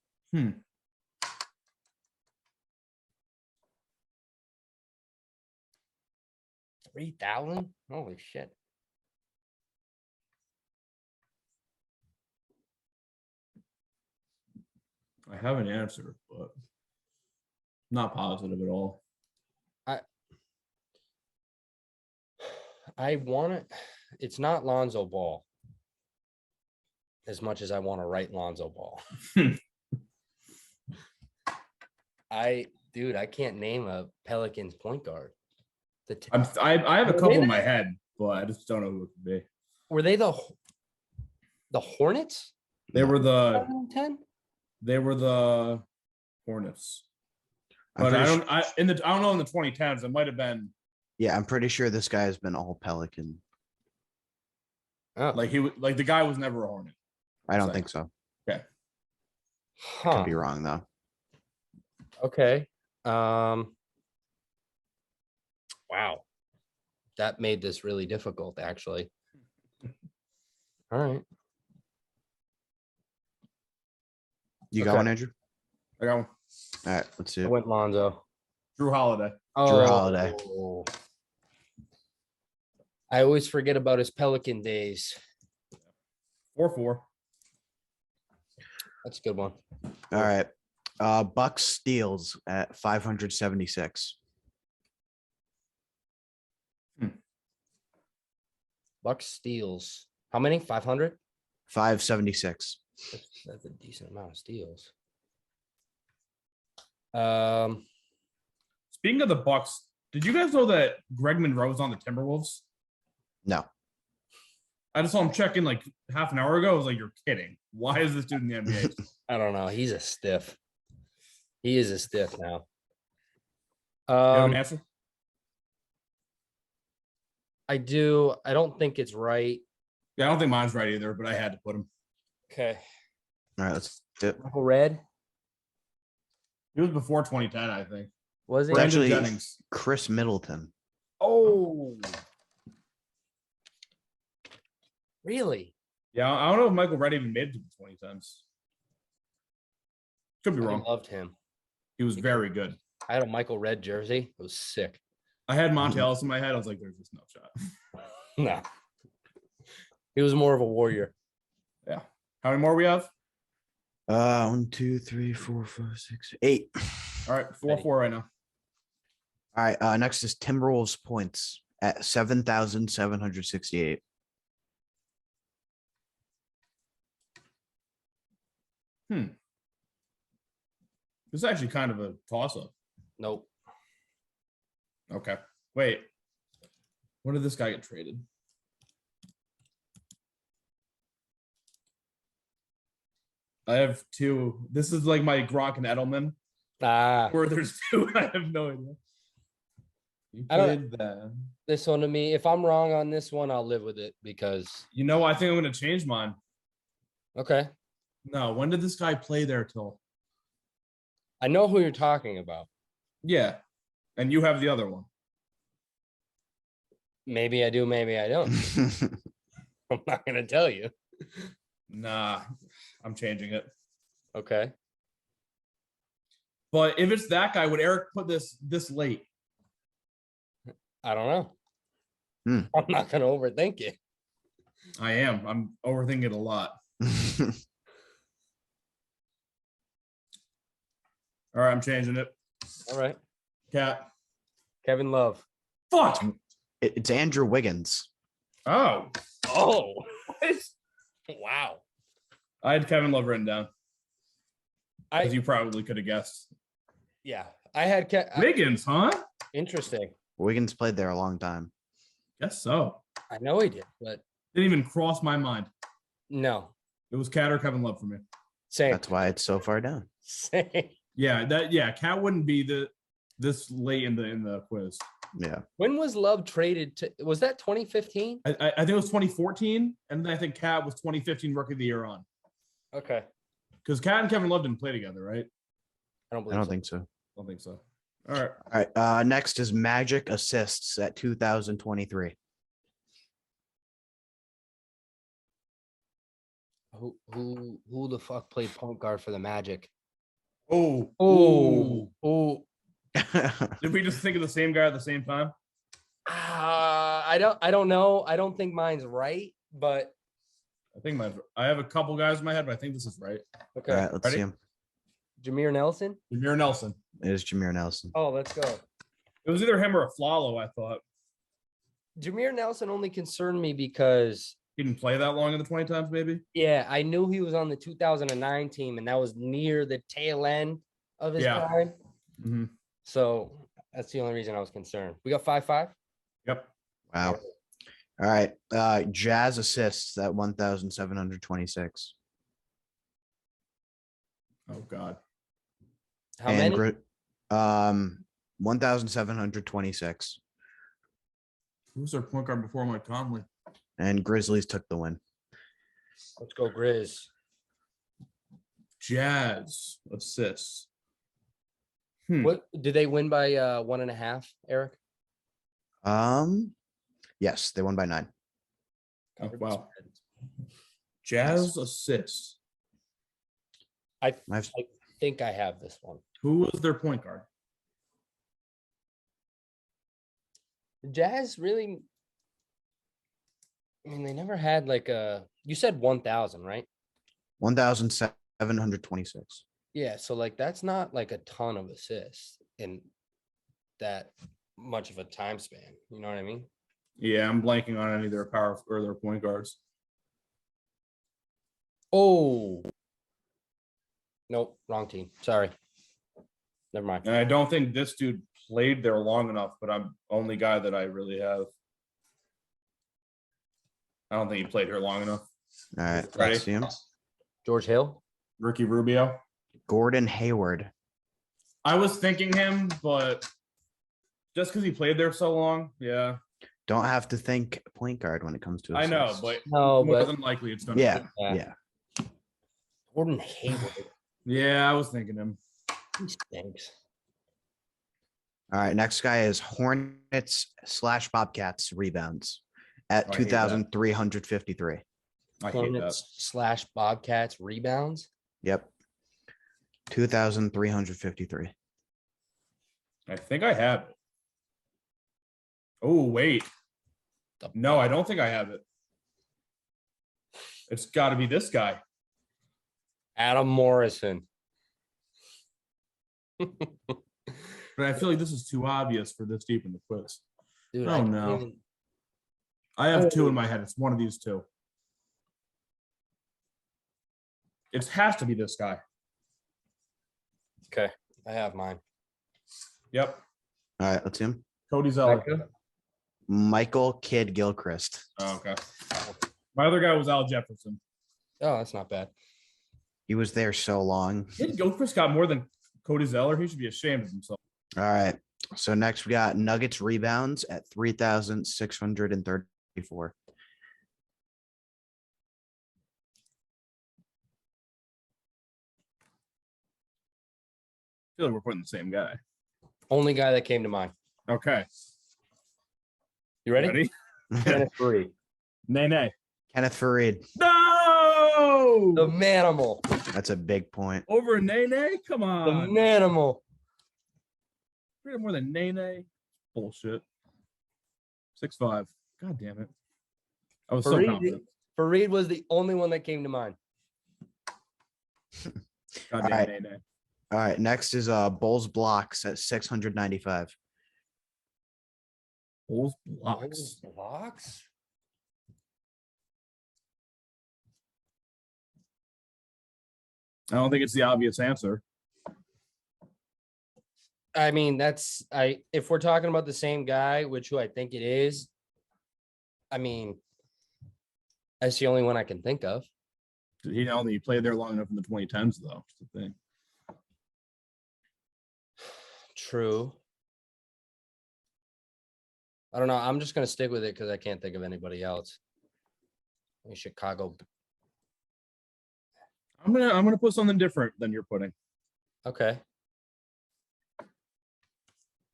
Speaker 1: 3,000? Holy shit.
Speaker 2: I have an answer, but not positive at all.
Speaker 1: I want it. It's not Lonzo Ball as much as I want to write Lonzo Ball. I can't name a Pelicans point guard.
Speaker 2: I have a couple in my head, but I just don't know who it could be.
Speaker 1: Were they the Hornets?
Speaker 2: They were the
Speaker 1: 2010?
Speaker 2: They were the Hornets.
Speaker 3: I'm
Speaker 2: But I
Speaker 3: pretty
Speaker 2: don't I don't know in the 2010s. It might have been
Speaker 3: Yeah, I'm pretty sure this guy has been all Pelican.
Speaker 1: Oh,
Speaker 2: like the guy was never a Hornet.
Speaker 3: I don't
Speaker 2: So-
Speaker 3: think so.
Speaker 1: huh.
Speaker 3: Could be wrong though.
Speaker 1: Okay. Wow. That made this really difficult, actually. All right.
Speaker 3: You got
Speaker 1: Okay.
Speaker 3: one, Andrew?
Speaker 2: I got one.
Speaker 3: All right, let's see
Speaker 1: I
Speaker 3: it.
Speaker 1: went Lonzo.
Speaker 2: Drew Holiday.
Speaker 3: Holiday.
Speaker 1: Oh. I always forget about his Pelican days.
Speaker 2: 4-4.
Speaker 1: That's a good one.
Speaker 3: All right. Bucks steals at 576.
Speaker 1: Bucks steals. How many? 500?
Speaker 3: 576.
Speaker 1: That's a decent amount of steals.
Speaker 2: Speaking of the Bucks, did you guys know that Greg Monroe's on the Timberwolves?
Speaker 3: No.
Speaker 2: I just saw him check in like half an hour ago. I was like, you're kidding. Why is this dude in the NBA?
Speaker 1: I don't know. He's a stiff. He is a stiff now.
Speaker 2: You have an answer?
Speaker 1: I do. I don't think it's right.
Speaker 2: Yeah, I don't think mine's right either, but I had to put him.
Speaker 1: Okay.
Speaker 3: All right, let's do it.
Speaker 1: Michael Red.
Speaker 2: He was before 2010, I think.
Speaker 1: Was he?
Speaker 3: It's actually
Speaker 2: Jennings.
Speaker 3: Chris Middleton.
Speaker 1: Oh. Really?
Speaker 2: Yeah, I don't know if Michael Red even made it to the 2010s. Could be
Speaker 1: I
Speaker 2: wrong.
Speaker 1: loved him.
Speaker 2: He was very good.
Speaker 1: I had a Michael Red jersey. It was sick.
Speaker 2: I had Monte Ellis in my head. I was like, there's just no shot.
Speaker 1: No. He was more of a warrior.
Speaker 2: Yeah. How many more we have?
Speaker 3: 1, 2, 3, 4, 5, 6, 8.
Speaker 2: All right, 4-4 right now.
Speaker 3: All right. Next is Timberwolves points at 7,768.
Speaker 2: This is actually kind of a toss-up.
Speaker 1: Nope.
Speaker 2: Okay. Wait. When did this guy get traded? I have two. This is like my Gronk and Edelman,
Speaker 1: Ah,
Speaker 2: where there's two. I have no idea. You
Speaker 1: I don't-
Speaker 2: played that.
Speaker 1: this one to me. If I'm wrong on this one, I'll live with it because
Speaker 2: You know, I think I'm going to change mine.
Speaker 1: okay.
Speaker 2: No, when did this guy play there till?
Speaker 1: I know who you're talking about.
Speaker 2: Yeah. And you have the other one.
Speaker 1: Maybe I do, maybe I don't. I'm not gonna tell you.
Speaker 2: Nah, I'm changing it.
Speaker 1: Okay.
Speaker 2: But if it's that guy, would Eric put this late?
Speaker 1: I don't know.
Speaker 3: Hmm.
Speaker 1: I'm not gonna overthink it.
Speaker 2: I am. I'm overthinking it a lot. All right, I'm changing it.
Speaker 1: All right.
Speaker 2: Cat.
Speaker 1: Kevin Love.
Speaker 2: Fuck.
Speaker 3: It's Andrew Wiggins.
Speaker 2: Oh,
Speaker 1: Oh, wow.
Speaker 2: I had Kevin Love written down.
Speaker 1: I
Speaker 2: As you probably could have guessed.
Speaker 1: yeah. I had
Speaker 2: Wiggins, huh?
Speaker 1: interesting.
Speaker 3: Wiggins played there a long time.
Speaker 2: Guess so.
Speaker 1: I know he did, but
Speaker 2: Didn't even cross my mind.
Speaker 1: no.
Speaker 2: It was Cat or Kevin Love for me.
Speaker 1: Same.
Speaker 3: That's why it's so far down.
Speaker 1: Same.
Speaker 2: Yeah, Cat wouldn't be this late in the quiz.
Speaker 3: Yeah.
Speaker 1: When was Love traded to? Was that 2015?
Speaker 2: I think it was 2014, and then I think Cat was 2015 Rookie of the Year on.
Speaker 1: Okay.
Speaker 2: Because Cat and Kevin Love didn't play together, right?
Speaker 1: I don't
Speaker 3: I
Speaker 1: believe
Speaker 3: don't
Speaker 1: so.
Speaker 3: think so.
Speaker 2: I don't think so. All right.
Speaker 3: All right. Next is Magic assists at 2023.
Speaker 1: Who the fuck played point guard for the Magic?
Speaker 2: Oh.
Speaker 1: Oh.
Speaker 2: Did we just think of the same guy at the same time?
Speaker 1: I don't know. I don't think mine's right, but
Speaker 2: I have a couple guys in my head, but I think this is right.
Speaker 1: okay.
Speaker 3: All right. Let's
Speaker 2: Ready?
Speaker 3: see him.
Speaker 1: Jameer Nelson.
Speaker 2: Jameer Nelson.
Speaker 3: It is Jameer Nelson.
Speaker 1: Oh, let's go.
Speaker 2: It was either him or a Flalo, I thought.
Speaker 1: Jameer Nelson only concerned me because
Speaker 2: He didn't play that long in the 20 times, maybe.
Speaker 1: yeah, I knew he was on the 2009 team, and that was near the tail end of his
Speaker 2: Yeah.
Speaker 1: prime.
Speaker 2: Mm-hmm.
Speaker 1: So that's the only reason I was concerned. We got 5-5.
Speaker 2: Yep.
Speaker 3: Wow. All right. Jazz assists at 1,726.
Speaker 2: Oh God.
Speaker 1: How many?
Speaker 3: 1,726.
Speaker 2: Who was their point guard before Mike Conley?
Speaker 3: And Grizzlies took the win.
Speaker 1: Let's go, Grizz.
Speaker 2: Jazz assists.
Speaker 1: What did they win by 1.5, Eric?
Speaker 3: Yes, they won by 9.
Speaker 2: Oh, wow. Jazz assists.
Speaker 1: I
Speaker 3: I've-
Speaker 1: think I have this one.
Speaker 2: Who was their point guard?
Speaker 1: The Jazz really, I mean, they never had like a, you said 1,000, right?
Speaker 3: 1,726.
Speaker 1: Yeah. So like, that's not like a ton of assists in that much of a time span. You know what I mean?
Speaker 2: Yeah, I'm blanking on any of their power or their point guards.
Speaker 1: Oh, nope. Wrong team. Sorry. Never mind.
Speaker 2: And I don't think this dude played there long enough, but I'm only guy that I really have. I don't think he played here long enough.
Speaker 3: All right.
Speaker 2: Ready?
Speaker 3: Let's see him.
Speaker 1: George Hill.
Speaker 2: Ricky Rubio.
Speaker 3: Gordon Hayward.
Speaker 2: I was thinking him, but just because he played there so long, yeah.
Speaker 3: Don't have to think point guard when it comes to
Speaker 2: I know,
Speaker 3: assists.
Speaker 2: but
Speaker 1: No,
Speaker 2: more
Speaker 1: but
Speaker 2: than likely it's gonna
Speaker 3: Yeah.
Speaker 2: be.
Speaker 1: Yeah.
Speaker 3: Yeah.
Speaker 1: Gordon Hayward.
Speaker 2: Yeah, I was thinking him.
Speaker 1: He stinks.
Speaker 3: All right. Next guy is Hornets/Bobcats rebounds at
Speaker 2: Oh, I hate that.
Speaker 3: 2,353.
Speaker 2: I hate that.
Speaker 1: Hornets/Bobcats rebounds.
Speaker 3: Yep. 2,353.
Speaker 2: I think I have it. Oh, wait. No, I don't think I have it. It's got to be this guy.
Speaker 1: Adam Morrison.
Speaker 2: But I feel like this is too obvious for this deep in the quiz.
Speaker 1: Dude,
Speaker 2: Oh,
Speaker 1: I can't
Speaker 2: no.
Speaker 1: even-
Speaker 2: I have two in my head. It's one of these two. It has to be this guy.
Speaker 1: Okay, I have mine.
Speaker 2: Yep.
Speaker 3: All right. Let's see him.
Speaker 2: Cody Zeller.
Speaker 1: Becca?
Speaker 3: Michael Kidd Gilchrist.
Speaker 2: Oh, okay. My other guy was Al Jefferson.
Speaker 1: Oh, that's not bad.
Speaker 3: He was there so long.
Speaker 2: Did Gilchrist got more than Cody Zeller? He should be ashamed of himself.
Speaker 3: All right. So next we got Nuggets rebounds at 3,634.
Speaker 2: I feel like we're putting the same guy.
Speaker 1: Only guy that came to mind.
Speaker 2: Okay.
Speaker 1: You ready?
Speaker 2: Ready?
Speaker 1: Kenneth Fareed.
Speaker 2: Nay.
Speaker 3: Kenneth Fareed.
Speaker 2: No!
Speaker 1: The manimal.
Speaker 3: That's a big point.
Speaker 2: Over Nay? Come
Speaker 1: The
Speaker 2: on.
Speaker 1: manimal.
Speaker 2: We have more than Nay. Bullshit. 6'5". God damn it. I was so confident.
Speaker 1: Fareed was the only one that came to mind.
Speaker 2: God
Speaker 3: All
Speaker 2: damn
Speaker 3: right.
Speaker 2: Nay.
Speaker 3: All right. Next is Bulls blocks at 695.
Speaker 2: Bulls blocks.
Speaker 1: Blocks?
Speaker 2: I don't think it's the obvious answer.
Speaker 1: I mean, if we're talking about the same guy, who I think it is, I mean, that's the only one I can think of.
Speaker 2: He only played there long enough in the 2010s, though. That's the thing.
Speaker 1: True. I don't know. I'm just gonna stick with it because I can't think of anybody else. In Chicago.
Speaker 2: I'm gonna put something different than you're putting,
Speaker 1: Okay.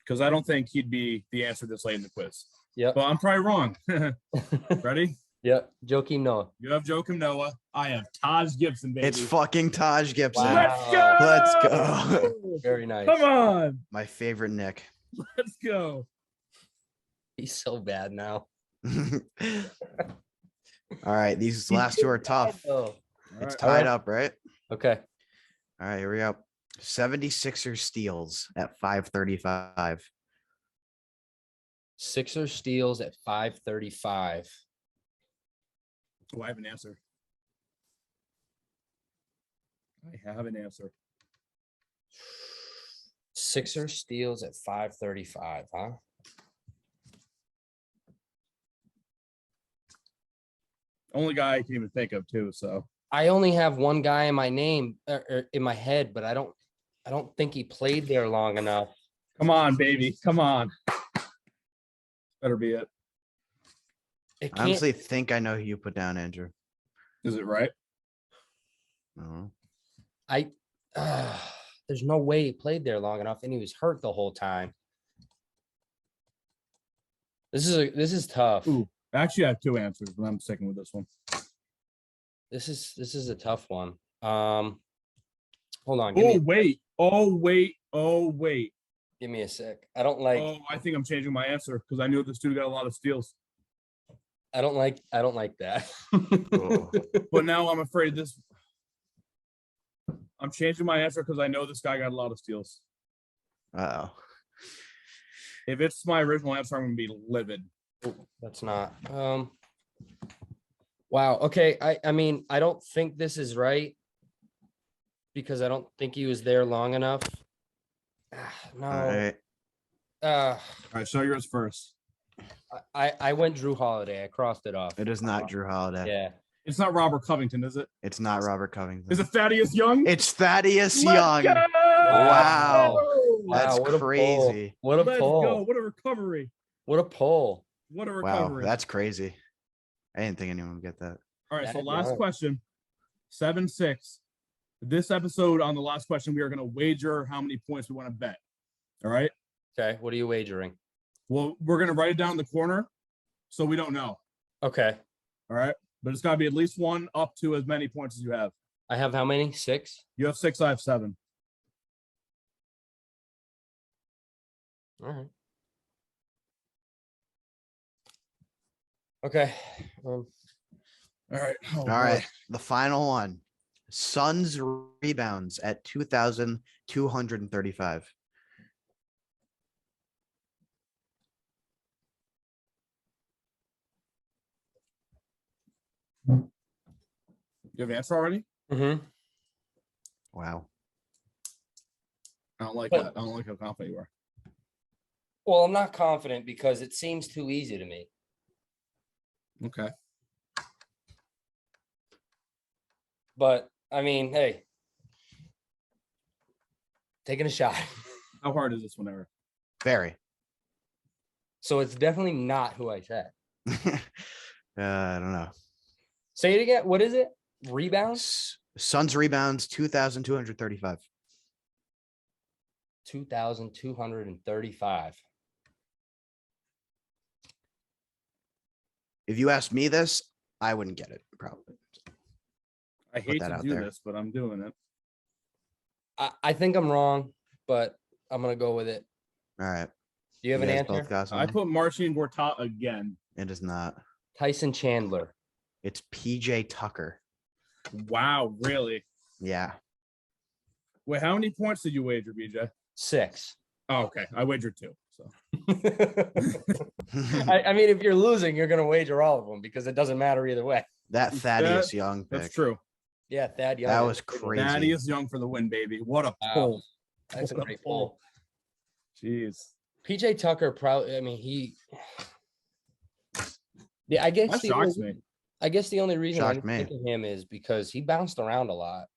Speaker 2: because I don't think he'd be the answer this late in the quiz.
Speaker 1: Yep.
Speaker 2: But I'm probably wrong. Ready?
Speaker 1: Yep. Joakim Noah.
Speaker 2: You have Joakim Noah. I have Taj Gibson, baby.
Speaker 3: It's fucking Taj Gibson.
Speaker 1: Wow.
Speaker 2: Let's go.
Speaker 3: Let's go.
Speaker 1: Very nice.
Speaker 2: Come on.
Speaker 3: My favorite Nick.
Speaker 2: Let's go.
Speaker 1: He's so bad now.
Speaker 3: All right. These last two are tough.
Speaker 1: Oh.
Speaker 3: It's
Speaker 2: All
Speaker 3: tied up, right?
Speaker 1: Okay.
Speaker 3: All right. Here we go. 76ers steals at 535.
Speaker 1: Sixers steals at 535.
Speaker 2: Oh, I have an answer.
Speaker 1: Sixers steals at 535, huh?
Speaker 2: Only guy I can even think of too. So
Speaker 1: I only have one guy in my name in my head, but I don't think he played there long enough.
Speaker 2: come on, baby. Come on. Better be it.
Speaker 1: It
Speaker 3: I
Speaker 1: can't,
Speaker 3: honestly think I know who you put down, Andrew.
Speaker 2: Is it right?
Speaker 3: No.
Speaker 1: there's no way he played there long enough, and he was hurt the whole time. This is tough.
Speaker 2: Ooh, actually, I have two answers, but I'm sticking with this one.
Speaker 1: This is a tough one. Hold on.
Speaker 2: Oh wait.
Speaker 1: Give me a sec. I don't like.
Speaker 2: Oh, I think I'm changing my answer because I knew this dude got a lot of steals.
Speaker 1: I don't like that.
Speaker 3: Oh.
Speaker 2: But now I'm afraid this. I'm changing my answer because I know this guy got a lot of steals.
Speaker 3: Uh-oh.
Speaker 2: If it's my original answer, I'm gonna be livid.
Speaker 1: That's not. Wow. Okay. I mean, I don't think this is right because I don't think he was there long enough. No.
Speaker 3: All right.
Speaker 2: All right, show yours first.
Speaker 1: I went Drew Holiday. I crossed it off.
Speaker 3: It is not Drew Holiday.
Speaker 1: Yeah.
Speaker 2: It's not Robert Covington, is it?
Speaker 3: It's not Robert Covington.
Speaker 2: Is it Thaddeus Young?
Speaker 3: It's Thaddeus
Speaker 2: Let's
Speaker 3: Young.
Speaker 2: go!
Speaker 3: Wow. That's
Speaker 1: what a
Speaker 3: crazy.
Speaker 1: Pull. What a
Speaker 2: Let's
Speaker 1: pull.
Speaker 2: go. What a recovery.
Speaker 1: What a pull.
Speaker 2: What a
Speaker 3: Wow.
Speaker 2: recovery.
Speaker 3: That's crazy. I didn't think anyone would get that.
Speaker 2: All right, so
Speaker 1: That
Speaker 2: last
Speaker 1: young.
Speaker 2: question. 7-6. This episode on the last question, we are going to wager how many points we want to bet. All right?
Speaker 1: Okay. What are you wagering?
Speaker 2: Well, we're going to write it down in the corner so we don't know.
Speaker 1: Okay.
Speaker 2: All right? But it's got to be at least one up to as many points as you have.
Speaker 1: I have how many? 6?
Speaker 2: You have 6, I have 7.
Speaker 1: All right. Okay.
Speaker 2: All right. Oh,
Speaker 3: All
Speaker 2: boy.
Speaker 3: right. The final one. Suns rebounds at 2,235.
Speaker 2: You have an answer already?
Speaker 1: Mm-hmm.
Speaker 3: Wow.
Speaker 2: I don't like that. I don't like how confident you are.
Speaker 1: Well, I'm not confident because it seems too easy to me.
Speaker 2: Okay.
Speaker 1: But I mean, hey, taking a shot.
Speaker 2: How hard is this one, Eric?
Speaker 3: Very.
Speaker 1: So it's definitely not who I said.
Speaker 3: I don't know.
Speaker 1: Say it again. What is it? Rebounds?
Speaker 3: Suns rebounds 2,235.
Speaker 1: 2,235.
Speaker 3: If you asked me this, I wouldn't get it probably.
Speaker 2: I hate
Speaker 3: that
Speaker 2: to
Speaker 3: out
Speaker 2: do
Speaker 3: there.
Speaker 2: this, but I'm doing it.
Speaker 1: I think I'm wrong, but I'm gonna go with it.
Speaker 3: All right.
Speaker 1: Do you have an
Speaker 3: guys
Speaker 1: answer?
Speaker 3: both got
Speaker 2: I
Speaker 3: something?
Speaker 2: put Marcin Gortat again.
Speaker 3: It is not.
Speaker 1: Tyson Chandler.
Speaker 3: It's PJ Tucker.
Speaker 2: Wow, really?
Speaker 3: Yeah.
Speaker 2: Wait, how many points did you wager, BJ?
Speaker 1: 6.
Speaker 2: Oh, okay. I wagered 2. So
Speaker 1: I mean, if you're losing, you're gonna wager all of them because it doesn't matter either way.
Speaker 3: That Thaddeus Young pick.
Speaker 2: that's true.
Speaker 1: Yeah, Thad Young.
Speaker 3: That was crazy.
Speaker 2: Thaddeus Young for the win, baby. What a
Speaker 1: Wow.
Speaker 2: pull.
Speaker 1: That's a
Speaker 2: What
Speaker 1: great pull.
Speaker 2: Jeez.
Speaker 1: PJ Tucker probably. I mean, Yeah, I guess
Speaker 2: That shocks me.
Speaker 1: I guess the only reason I
Speaker 3: Shocked me.
Speaker 1: think of him is because he bounced around a lot.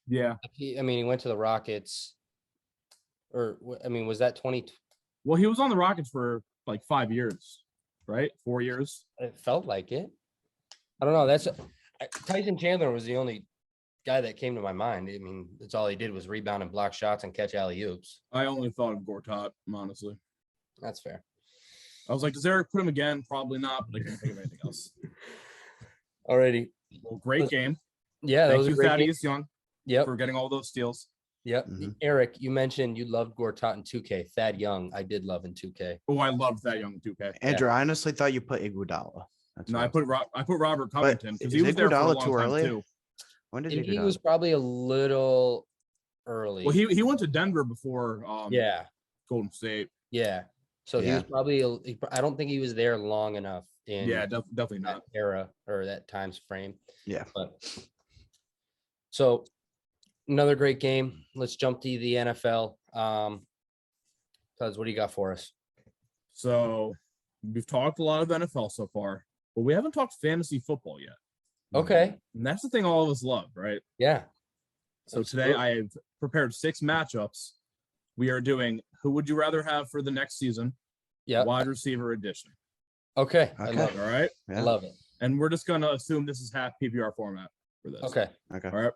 Speaker 2: Yeah.
Speaker 1: I mean, he went to the Rockets, was that 20?
Speaker 2: Well, he was on the Rockets for like 5 years, right? 4 years.
Speaker 1: It felt like it. I don't know. Tyson Chandler was the only guy that came to my mind. I mean, that's all he did was rebound and block shots and catch alley oops.
Speaker 2: I only thought of Gortat, honestly.
Speaker 1: That's fair.
Speaker 2: I was like, does Eric put him again? Probably not, but I can't think of anything else.
Speaker 1: Alrighty.
Speaker 2: Well, great game.
Speaker 1: Yeah, that
Speaker 2: Thank
Speaker 1: was a
Speaker 2: you,
Speaker 1: great game.
Speaker 2: Thaddeus Young,
Speaker 1: Yep.
Speaker 2: for getting all those steals.
Speaker 1: Yep.
Speaker 3: Mhm.
Speaker 1: Eric, you mentioned you loved Gortat in 2K. Thad Young, I did love in 2K.
Speaker 2: Oh, I loved that Young 2K.
Speaker 3: Andrew, I honestly thought you put Iguodala. That's
Speaker 2: No,
Speaker 3: what
Speaker 2: I put Robert Covington because he
Speaker 3: is
Speaker 2: was there for a
Speaker 3: Iguodala
Speaker 2: long
Speaker 3: too
Speaker 2: time
Speaker 3: early?
Speaker 2: too.
Speaker 3: When did
Speaker 1: And he
Speaker 3: Iguodala?
Speaker 1: was probably a little early.
Speaker 2: Well, he went to Denver before
Speaker 1: yeah.
Speaker 2: Golden State.
Speaker 1: Yeah. So he
Speaker 3: Yeah.
Speaker 1: was probably, I don't think he was there long enough in
Speaker 2: Yeah, definitely
Speaker 1: that
Speaker 2: not.
Speaker 1: era or that time frame.
Speaker 3: Yeah.
Speaker 1: But so another great game. Let's jump to the NFL. Tuds, what do you got for us?
Speaker 2: So we've talked a lot of NFL so far, but we haven't talked fantasy football yet.
Speaker 1: Okay.
Speaker 2: And that's the thing all of us love, right?
Speaker 1: Yeah.
Speaker 2: So today I have prepared 6 matchups. We are doing who would you rather have for the next season?
Speaker 1: Yeah.
Speaker 2: Wide receiver edition.
Speaker 1: Okay. I
Speaker 3: Okay.
Speaker 1: love
Speaker 2: All
Speaker 1: it.
Speaker 2: right.
Speaker 1: I
Speaker 3: Yeah.
Speaker 1: love it.
Speaker 2: And we're just going to assume this is half PPR format for this.
Speaker 1: Okay.
Speaker 3: Okay.
Speaker 2: All right.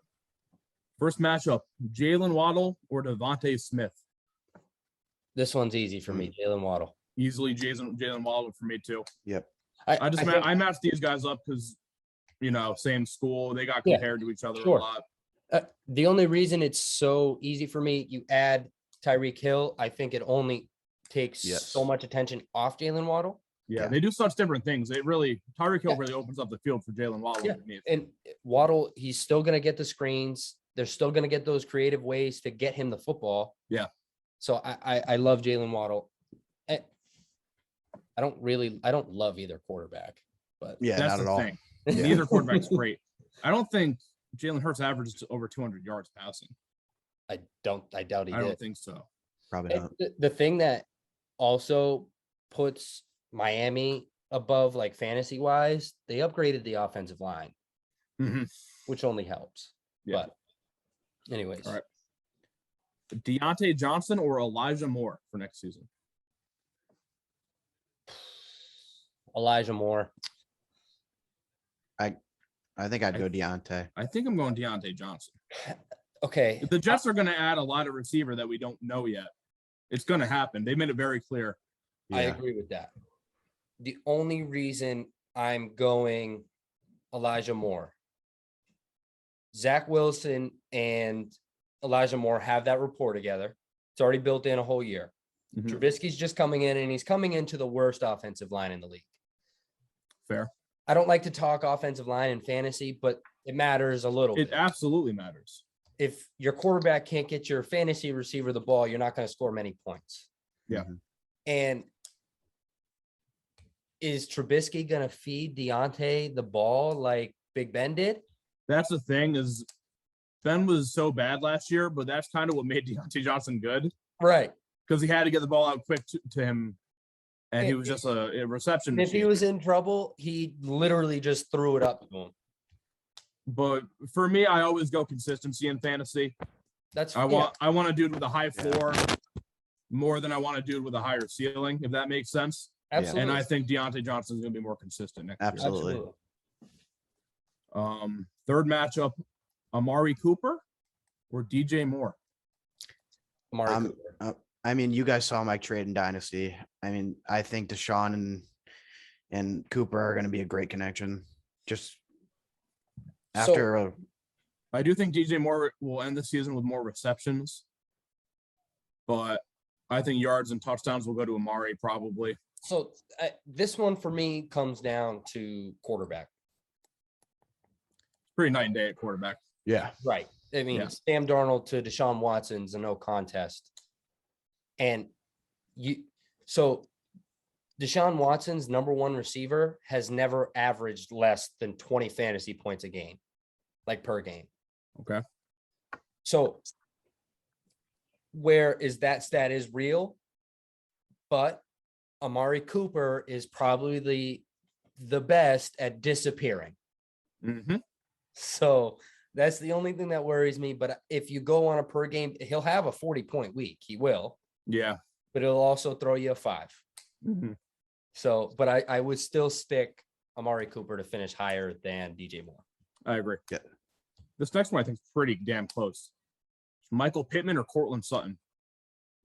Speaker 2: First matchup, Jalen Waddle or Devontae Smith.
Speaker 1: This one's easy for me. Jalen Waddle.
Speaker 2: Easily Jalen Waddle for me too.
Speaker 3: Yep.
Speaker 2: I matched these guys up because, same school. They got
Speaker 1: Yeah,
Speaker 2: compared to each other
Speaker 1: sure.
Speaker 2: a lot.
Speaker 1: The only reason it's so easy for me, you add Tyreek Hill, I think it only takes
Speaker 3: Yes.
Speaker 1: so much attention off Jalen Waddle.
Speaker 2: Yeah,
Speaker 3: Yeah.
Speaker 2: they do such different things. Tyreek Hill
Speaker 1: Yeah.
Speaker 2: really opens up the field for Jalen Waddle.
Speaker 1: Yeah.
Speaker 2: underneath.
Speaker 1: And Waddle, he's still going to get the screens. They're still going to get those creative ways to get him the football.
Speaker 2: Yeah.
Speaker 1: So I love Jalen Waddle. I don't love either quarterback, but
Speaker 3: Yeah,
Speaker 2: That's
Speaker 3: not
Speaker 2: the
Speaker 3: at all.
Speaker 2: thing.
Speaker 3: Yeah.
Speaker 2: Neither quarterback's great. I don't think Jalen Hurts averages over 200 yards passing.
Speaker 1: I doubt he
Speaker 2: I don't
Speaker 1: did.
Speaker 2: think so.
Speaker 3: Probably
Speaker 1: And
Speaker 3: not.
Speaker 1: the thing that also puts Miami above like fantasy wise, they upgraded the offensive line,
Speaker 2: Mhm.
Speaker 1: which only helps.
Speaker 2: Yeah.
Speaker 1: But anyways,
Speaker 2: All right. Deontay Johnson or Elijah Moore for next season?
Speaker 1: Elijah Moore.
Speaker 3: I think I'd go Deontay.
Speaker 2: I think I'm going Deontay Johnson.
Speaker 1: Okay.
Speaker 2: The Jets are going to add a lot of receiver that we don't know yet. It's going to happen. They made it very clear.
Speaker 1: I
Speaker 3: Yeah.
Speaker 1: agree with that. The only reason I'm going Elijah Moore, Zach Wilson and Elijah Moore have that rapport together. It's already built in a whole year.
Speaker 2: Mhm.
Speaker 1: Trubisky's just coming in, and he's coming into the worst offensive line in the league.
Speaker 2: Fair.
Speaker 1: I don't like to talk offensive line in fantasy, but it matters a little
Speaker 2: It
Speaker 1: bit.
Speaker 2: absolutely matters.
Speaker 1: If your quarterback can't get your fantasy receiver the ball, you're not going to score many points.
Speaker 2: Yeah.
Speaker 3: Mhm.
Speaker 1: And is Trubisky going to feed Deontay the ball like Big Ben did?
Speaker 2: That's the thing is Ben was so bad last year, but that's kind of what made Deontay Johnson good
Speaker 1: Right.
Speaker 2: because he had to get the ball out quick to him, and he was just a reception
Speaker 1: And if he
Speaker 2: machine.
Speaker 1: was in trouble, he literally just threw it up to him.
Speaker 2: But for me, I always go consistency in fantasy. I want a dude with a high floor more than I want a dude with a higher ceiling, if that makes sense.
Speaker 1: Absolutely.
Speaker 2: And I think Deontay Johnson is going to be more consistent next year.
Speaker 3: Absolutely.
Speaker 2: Third matchup, Amari Cooper or DJ Moore?
Speaker 1: Amari Cooper.
Speaker 3: I mean, you guys saw my trade in Dynasty. I mean, I think Deshaun and Cooper are going to be a great connection. Just after
Speaker 2: I do think DJ Moore will end the season with more receptions, but I think yards and touchdowns will go to Amari probably.
Speaker 1: So this one for me comes down to quarterback.
Speaker 2: Pretty night and day at quarterback.
Speaker 3: Yeah.
Speaker 1: Right. I mean, Sam Darnold to Deshaun Watson's a no contest. And so Deshaun Watson's number one receiver has never averaged less than 20 fantasy points a game, like per game.
Speaker 2: Okay.
Speaker 1: So where is that stat is real, but Amari Cooper is probably the best at disappearing.
Speaker 2: Mm-hmm.
Speaker 1: So that's the only thing that worries me. But if you go on a per game, he'll have a 40-point week. He will.
Speaker 2: Yeah.
Speaker 1: But it'll also throw you a 5.
Speaker 2: Mm-hmm.
Speaker 1: So, but I would still stick Amari Cooper to finish higher than DJ Moore.
Speaker 2: I agree.
Speaker 3: Yeah.
Speaker 2: This next one I think is pretty damn close. Michael Pittman or Cortland Sutton?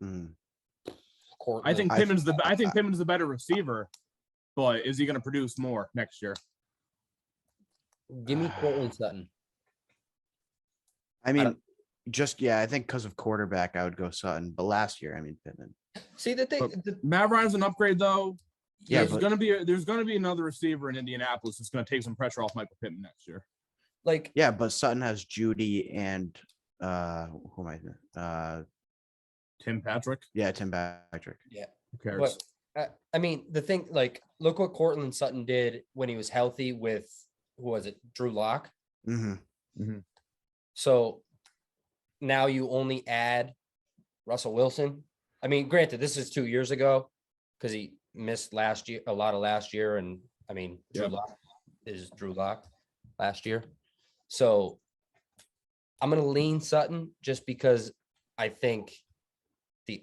Speaker 2: I think Pittman's the better receiver, but is he going to produce more next year?
Speaker 1: Give me Cortland Sutton.
Speaker 3: I mean, I think because of quarterback, I would go Sutton. But last year, I mean, Pittman.
Speaker 1: See the thing.
Speaker 2: Matt Ryan's an upgrade though.
Speaker 3: Yeah,
Speaker 2: there's gonna be another receiver in Indianapolis that's gonna take some pressure off Michael Pittman next year.
Speaker 1: Like,
Speaker 3: yeah, but Sutton has Judy and who am I?
Speaker 2: Tim Patrick.
Speaker 3: Yeah, Tim Patrick.
Speaker 2: Yeah. Who cares?
Speaker 1: But I mean, the thing, like, look what Cortland Sutton did when he was healthy with who was it? Drew Lock.
Speaker 3: Mm-hmm.
Speaker 2: Mm-hmm.
Speaker 1: So now you only add Russell Wilson. I mean, granted, this is 2 years ago because he missed a lot of last year. And I mean, Drew Lock last year. So I'm going to lean Sutton just because I think the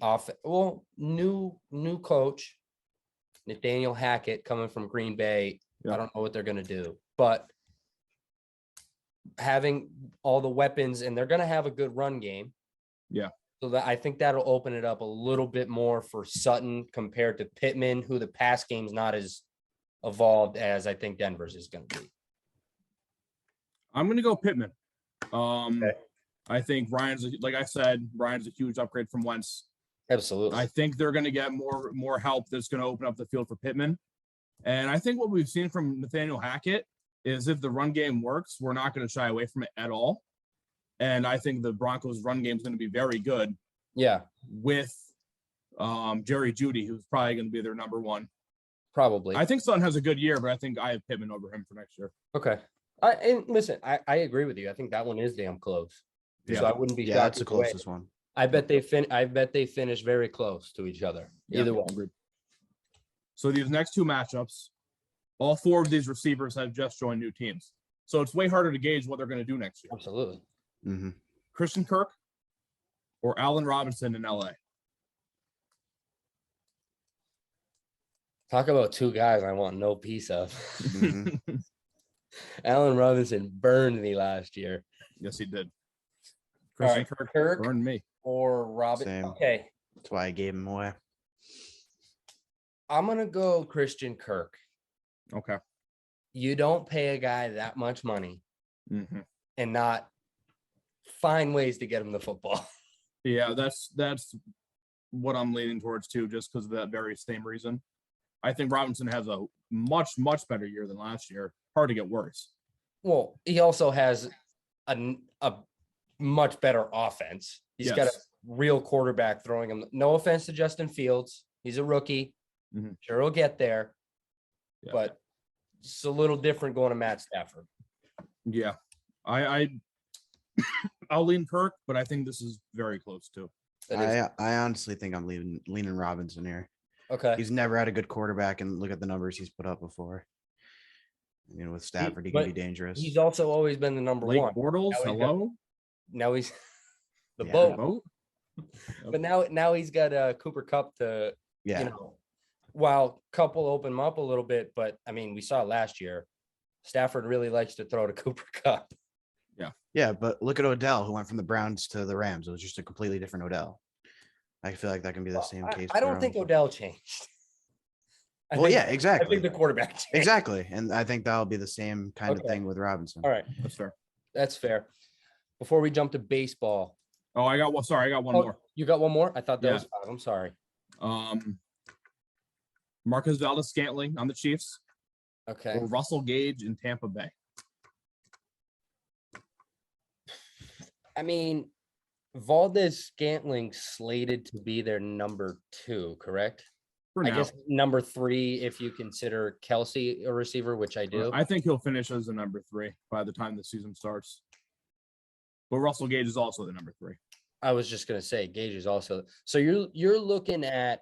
Speaker 1: new coach, Nathaniel Hackett coming from Green Bay. Yeah. I don't know what they're going to do, but having all the weapons, and they're going to have a good run game.
Speaker 2: Yeah.
Speaker 1: So that I think that'll open it up a little bit more for Sutton compared to Pittman, who the pass game's not as evolved as I think Denver's is going to be.
Speaker 2: I'm going to go Pittman.
Speaker 1: Okay.
Speaker 2: I think Ryan's a huge upgrade from Wentz.
Speaker 1: Absolutely.
Speaker 2: I think they're going to get more help that's going to open up the field for Pittman. And I think what we've seen from Nathaniel Hackett is if the run game works, we're not going to shy away from it at all. And I think the Broncos' run game is going to be very good.
Speaker 1: Yeah.
Speaker 2: With Jerry Jeudy, who's probably going to be their number one.
Speaker 1: Probably.
Speaker 2: I think Sutton has a good year, but I think I have Pittman over him for next year.
Speaker 1: Okay. And listen, I agree with you. I think that one is damn close. Yeah. So I wouldn't be shocked.
Speaker 3: Yeah, that's the closest one.
Speaker 1: I bet they finish very close to each other. Either one.
Speaker 2: So these next two matchups, all four of these receivers have just joined new teams. So it's way harder to gauge what they're going to do next year.
Speaker 1: Absolutely.
Speaker 3: Mm-hmm.
Speaker 2: Christian Kirk or Allen Robinson in LA?
Speaker 1: Talk about two guys I want no piece of.
Speaker 3: Mm-hmm.
Speaker 1: Allen Robinson burned me last year.
Speaker 2: Yes, he did.
Speaker 1: Christian Kirk
Speaker 2: burned me.
Speaker 1: Or Robinson. Okay.
Speaker 3: That's why I gave him away.
Speaker 1: I'm going to go Christian Kirk.
Speaker 2: Okay.
Speaker 1: You don't pay a guy that much money and not find ways to get him the football.
Speaker 2: Yeah, that's what I'm leaning towards too, just because of that very same reason. I think Robinson has a much, much better year than last year. Hard to get worse.
Speaker 1: Well, he also has a much better offense. He's got a real quarterback throwing him. No offense to Justin Fields. He's a rookie. Mm-hmm. Sure, he'll get there. Yeah. But it's a little different going to Matt Stafford.
Speaker 2: Yeah. I'll lean Kirk, but I think this is very close too.
Speaker 3: I honestly think I'm leaning Robinson here.
Speaker 1: Okay.
Speaker 3: He's never had a good quarterback, and look at the numbers he's put up before. I mean, with Stafford, he can
Speaker 1: but
Speaker 3: be dangerous.
Speaker 1: He's also always been the number
Speaker 2: Blake
Speaker 1: one.
Speaker 2: Bortles,
Speaker 1: Now he's
Speaker 2: hello.
Speaker 1: Now he's the
Speaker 3: Yeah.
Speaker 1: boat.
Speaker 2: Boat.
Speaker 1: But now he's got Cooper Cup to,
Speaker 3: Yeah.
Speaker 1: you know, while Cup will open him up a little bit. But I mean, we saw last year, Stafford really likes to throw to Cooper Cup.
Speaker 3: Yeah, but look at Odell, who went from the Browns to the Rams. It was just a completely different Odell. I feel like that can be the same case.
Speaker 1: I don't
Speaker 3: for
Speaker 1: think
Speaker 3: him.
Speaker 1: Odell changed.
Speaker 3: Well, yeah,
Speaker 1: I
Speaker 3: exactly.
Speaker 1: think the quarterback changed.
Speaker 3: Exactly. And I think that'll be the same kind of
Speaker 1: Okay.
Speaker 3: thing with Robinson.
Speaker 1: All right.
Speaker 2: That's fair.
Speaker 1: That's fair. Before we jump to baseball.
Speaker 2: Oh, I got one. Sorry, I got one more.
Speaker 1: You got one more? I thought that
Speaker 2: Yeah.
Speaker 1: was five. I'm sorry.
Speaker 2: Marcus Valdes-Scantling on the Chiefs.
Speaker 1: Okay.
Speaker 2: Or Russell Gage in Tampa Bay.
Speaker 1: I mean, Valdes-Scantling slated to be their number 2, correct?
Speaker 2: For
Speaker 1: I
Speaker 2: now.
Speaker 1: guess number 3, if you consider Kelsey a receiver, which I do.
Speaker 2: I think he'll finish as the number 3 by the time the season starts. But Russell Gage is also the number 3.
Speaker 1: I was just gonna say Gage is also. So you're looking at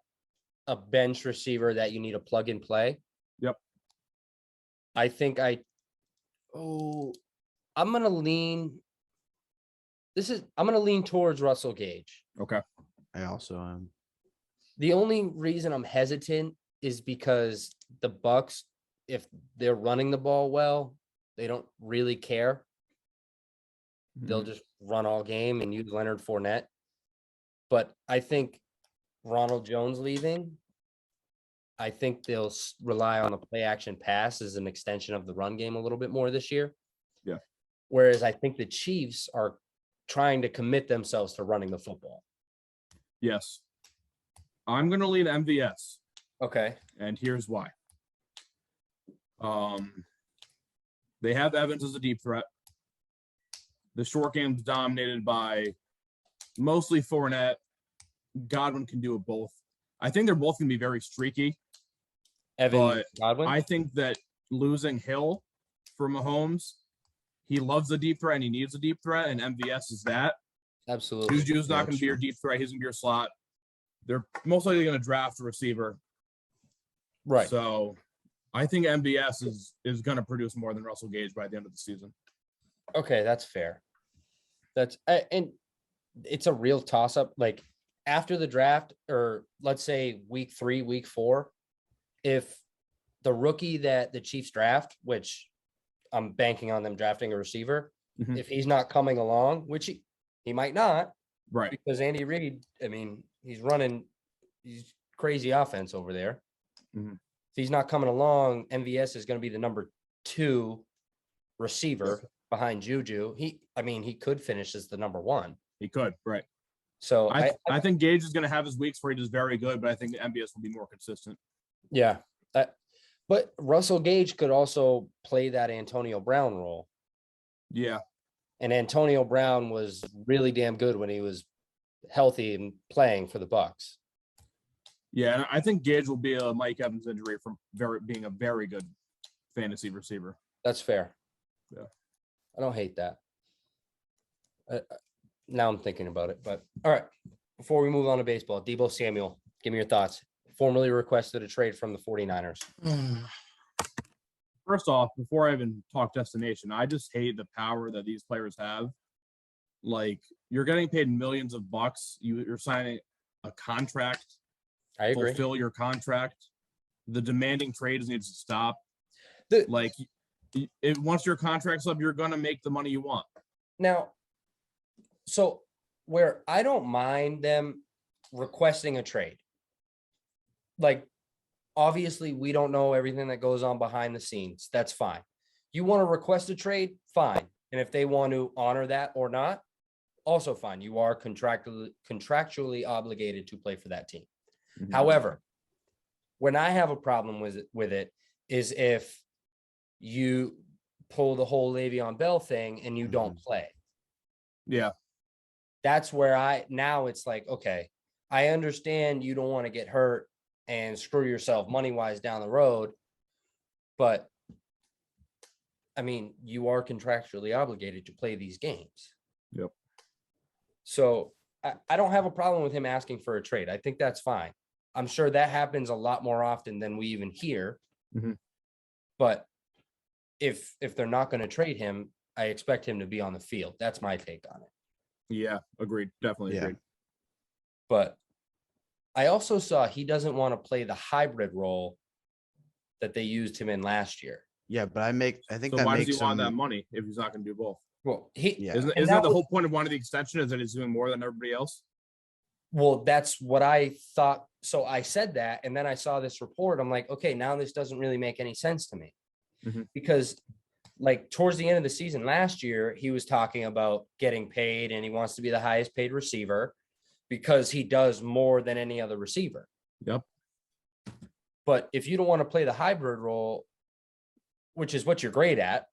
Speaker 1: a bench receiver that you need a plug and play.
Speaker 2: Yep.
Speaker 1: I think I'm gonna lean. I'm gonna lean towards Russell Gage.
Speaker 2: Okay.
Speaker 3: I also am.
Speaker 1: The only reason I'm hesitant is because the Bucks, if they're running the ball well, they don't really care. They'll just run all game and use Leonard Fournette. But I think Ronald Jones leaving, I think they'll rely on the play action pass as an extension of the run game a little bit more this year.
Speaker 2: Yeah.
Speaker 1: Whereas I think the Chiefs are trying to commit themselves to running the football.
Speaker 2: Yes. I'm going to lead MVS.
Speaker 1: Okay.
Speaker 2: And here's why. They have Evans as a deep threat. The short game's dominated by mostly Fournette. Godwin can do it both. I think they're both going to be very streaky.
Speaker 1: Evan Godwin?
Speaker 2: I think that losing Hill for Mahomes, he loves the deep threat and he needs a deep threat, and MVS is that.
Speaker 1: Absolutely.
Speaker 2: Juju's not going to be your deep threat. He's going to be your slot. They're most likely going to draft a receiver.
Speaker 1: Right.
Speaker 2: So I think MVS is going to produce more than Russell Gage by the end of the season.
Speaker 1: Okay, that's fair. And it's a real toss-up. Like after the draft, or let's say week 3, week 4, if the rookie that the Chiefs draft, which I'm banking on them drafting a receiver, if he's not coming along, which he might not,
Speaker 2: right?
Speaker 1: Because Andy Reid, I mean, he's crazy offense over there. If he's not coming along, MVS is going to be the number 2 receiver behind Juju. He could finish as the number 1.
Speaker 2: He could, right?
Speaker 1: So
Speaker 2: I think Gage is going to have his weeks where he does very good, but I think the MVS will be more consistent.
Speaker 1: Yeah. But Russell Gage could also play that Antonio Brown role.
Speaker 2: Yeah.
Speaker 1: And Antonio Brown was really damn good when he was healthy and playing for the Bucks.
Speaker 2: Yeah, and I think Gage will be a Mike Evans injury from being a very good fantasy receiver.
Speaker 1: That's fair.
Speaker 2: Yeah.
Speaker 1: I don't hate that. Now I'm thinking about it, but all right. Before we move on to baseball, Deebo Samuel, give me your thoughts. Formally requested a trade from the 49ers.
Speaker 2: First off, before I even talk destination, I just hate the power that these players have. Like, you're getting paid millions of bucks. You're signing a contract.
Speaker 1: I agree.
Speaker 2: Fulfill your contract. The demanding trades needs to stop. Once your contract's up, you're going to make the money you want.
Speaker 1: Now, so where I don't mind them requesting a trade, like, obviously we don't know everything that goes on behind the scenes. That's fine. You want to request a trade? Fine. And if they want to honor that or not, also fine. You are contractually obligated to play for that team. However, when I have a problem with it is if you pull the whole Le'Veon Bell thing and you don't play.
Speaker 2: Yeah.
Speaker 1: That's where now it's like, okay, I understand you don't want to get hurt and screw yourself money-wise down the road, but I mean, you are contractually obligated to play these games.
Speaker 2: Yep.
Speaker 1: So I don't have a problem with him asking for a trade. I think that's fine. I'm sure that happens a lot more often than we even hear. But if they're not going to trade him, I expect him to be on the field. That's my take on it.
Speaker 2: Yeah, agreed. Definitely agreed.
Speaker 1: But I also saw he doesn't want to play the hybrid role that they used him in last year.
Speaker 3: Yeah, but I think
Speaker 2: So
Speaker 3: that
Speaker 2: why does
Speaker 3: makes
Speaker 2: he want
Speaker 3: him.
Speaker 2: that money if he's not going to do both?
Speaker 1: Well,
Speaker 2: Isn't that the whole point of wanting the extension? Is that he's doing more than everybody else?
Speaker 1: Well, that's what I thought. So I said that, and then I saw this report. I'm like, okay, now this doesn't really make any sense to me. Because like towards the end of the season last year, he was talking about getting paid and he wants to be the highest paid receiver because he does more than any other receiver.
Speaker 2: Yep.
Speaker 1: But if you don't want to play the hybrid role, which is what you're great at,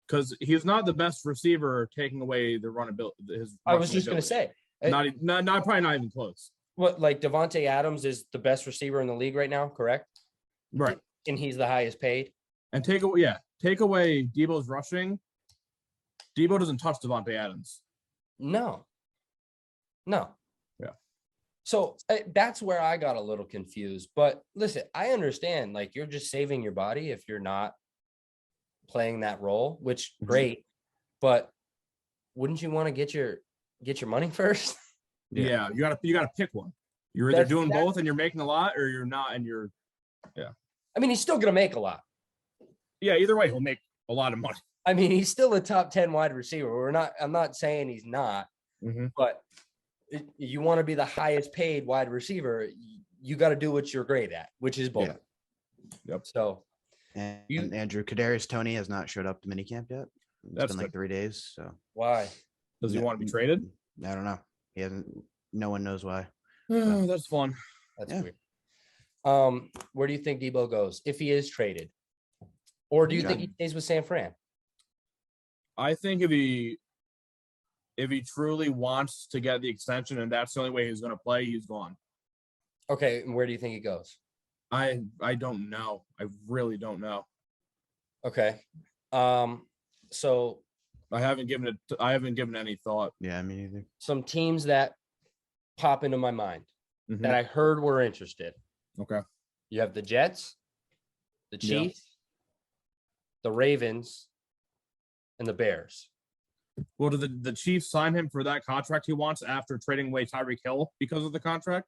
Speaker 2: because he's not the best receiver taking away the run ability.
Speaker 1: I was just going to say,
Speaker 2: not probably not even close.
Speaker 1: What, like Devontae Adams is the best receiver in the league right now, correct?
Speaker 2: Right.
Speaker 1: And he's the highest paid.
Speaker 2: And take away Debo's rushing. Debo doesn't touch Devontae Adams.
Speaker 1: No.
Speaker 2: Yeah.
Speaker 1: So that's where I got a little confused. But listen, I understand, like, you're just saving your body if you're not playing that role, which great. But wouldn't you want to get your money first?
Speaker 2: Yeah, you gotta pick one. You're either doing both and you're making a lot, or you're not and you're
Speaker 1: I mean, he's still gonna make a lot.
Speaker 2: Yeah, either way, he'll make a lot of money.
Speaker 1: I mean, he's still a top 10 wide receiver. I'm not saying he's not, but you want to be the highest paid wide receiver, you got to do what you're great at, which is both.
Speaker 2: Yep.
Speaker 1: So,
Speaker 3: and Andrew Kadarius Toney has not showed up to minicamp yet. It's been like 3 days. So
Speaker 1: why?
Speaker 2: Does he want to be traded?
Speaker 3: I don't know. He hasn't. No one knows why.
Speaker 2: That's fun.
Speaker 1: That's weird. Where do you think Debo goes if he is traded, or do you think he stays with San Fran?
Speaker 2: I think if he truly wants to get the extension and that's the only way he's going to play, he's gone.
Speaker 1: Okay, and where do you think he goes?
Speaker 2: I don't know. I really don't know.
Speaker 1: Okay. So
Speaker 2: I haven't given it any thought.
Speaker 3: Yeah, me neither.
Speaker 1: Some teams that pop into my mind that I heard were interested.
Speaker 2: Okay.
Speaker 1: You have the Jets, the Chiefs, the Ravens, and the Bears.
Speaker 2: Well, did the Chiefs sign him for that contract he wants after trading away Tyreek Hill because of the contract?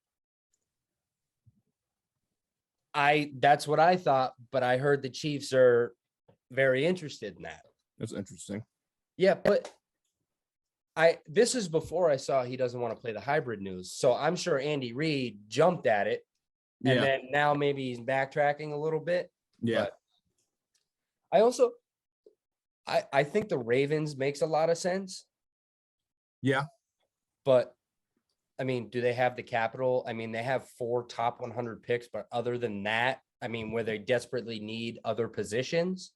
Speaker 1: That's what I thought, but I heard the Chiefs are very interested in that.
Speaker 2: That's interesting.
Speaker 1: Yeah, but this is before I saw he doesn't want to play the hybrid news. So I'm sure Andy Reid jumped at it. And then now maybe he's backtracking a little bit.
Speaker 2: Yeah.
Speaker 1: But I also I think the Ravens makes a lot of sense.
Speaker 2: Yeah.
Speaker 1: But I mean, do they have the capital? I mean, they have 4 top 100 picks, but other than that, I mean, where they desperately need other positions,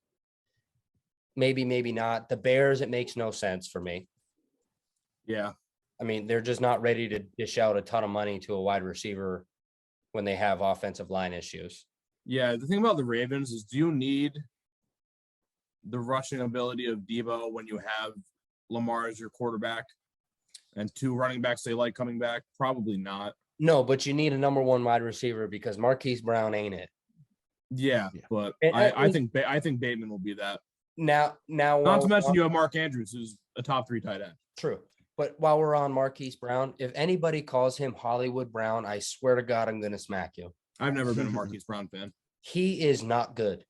Speaker 1: maybe not. The Bears, it makes no sense for me.
Speaker 2: Yeah.
Speaker 1: I mean, they're just not ready to dish out a ton of money to a wide receiver when they have offensive line issues.
Speaker 2: Yeah, the thing about the Ravens is, do you need the rushing ability of Debo when you have Lamar as your quarterback and 2 running backs they like coming back? Probably not.
Speaker 1: No, but you need a number 1 wide receiver because Marquise Brown ain't it.
Speaker 2: Yeah. But I think Bateman will be that.
Speaker 1: Now,
Speaker 2: not to mention you have Mark Andrews, who's a top 3 tight end.
Speaker 1: True. But while we're on Marquise Brown, if anybody calls him Hollywood Brown, I swear to God, I'm going to smack you.
Speaker 2: I've never been a Marquise Brown fan.
Speaker 1: He is not good.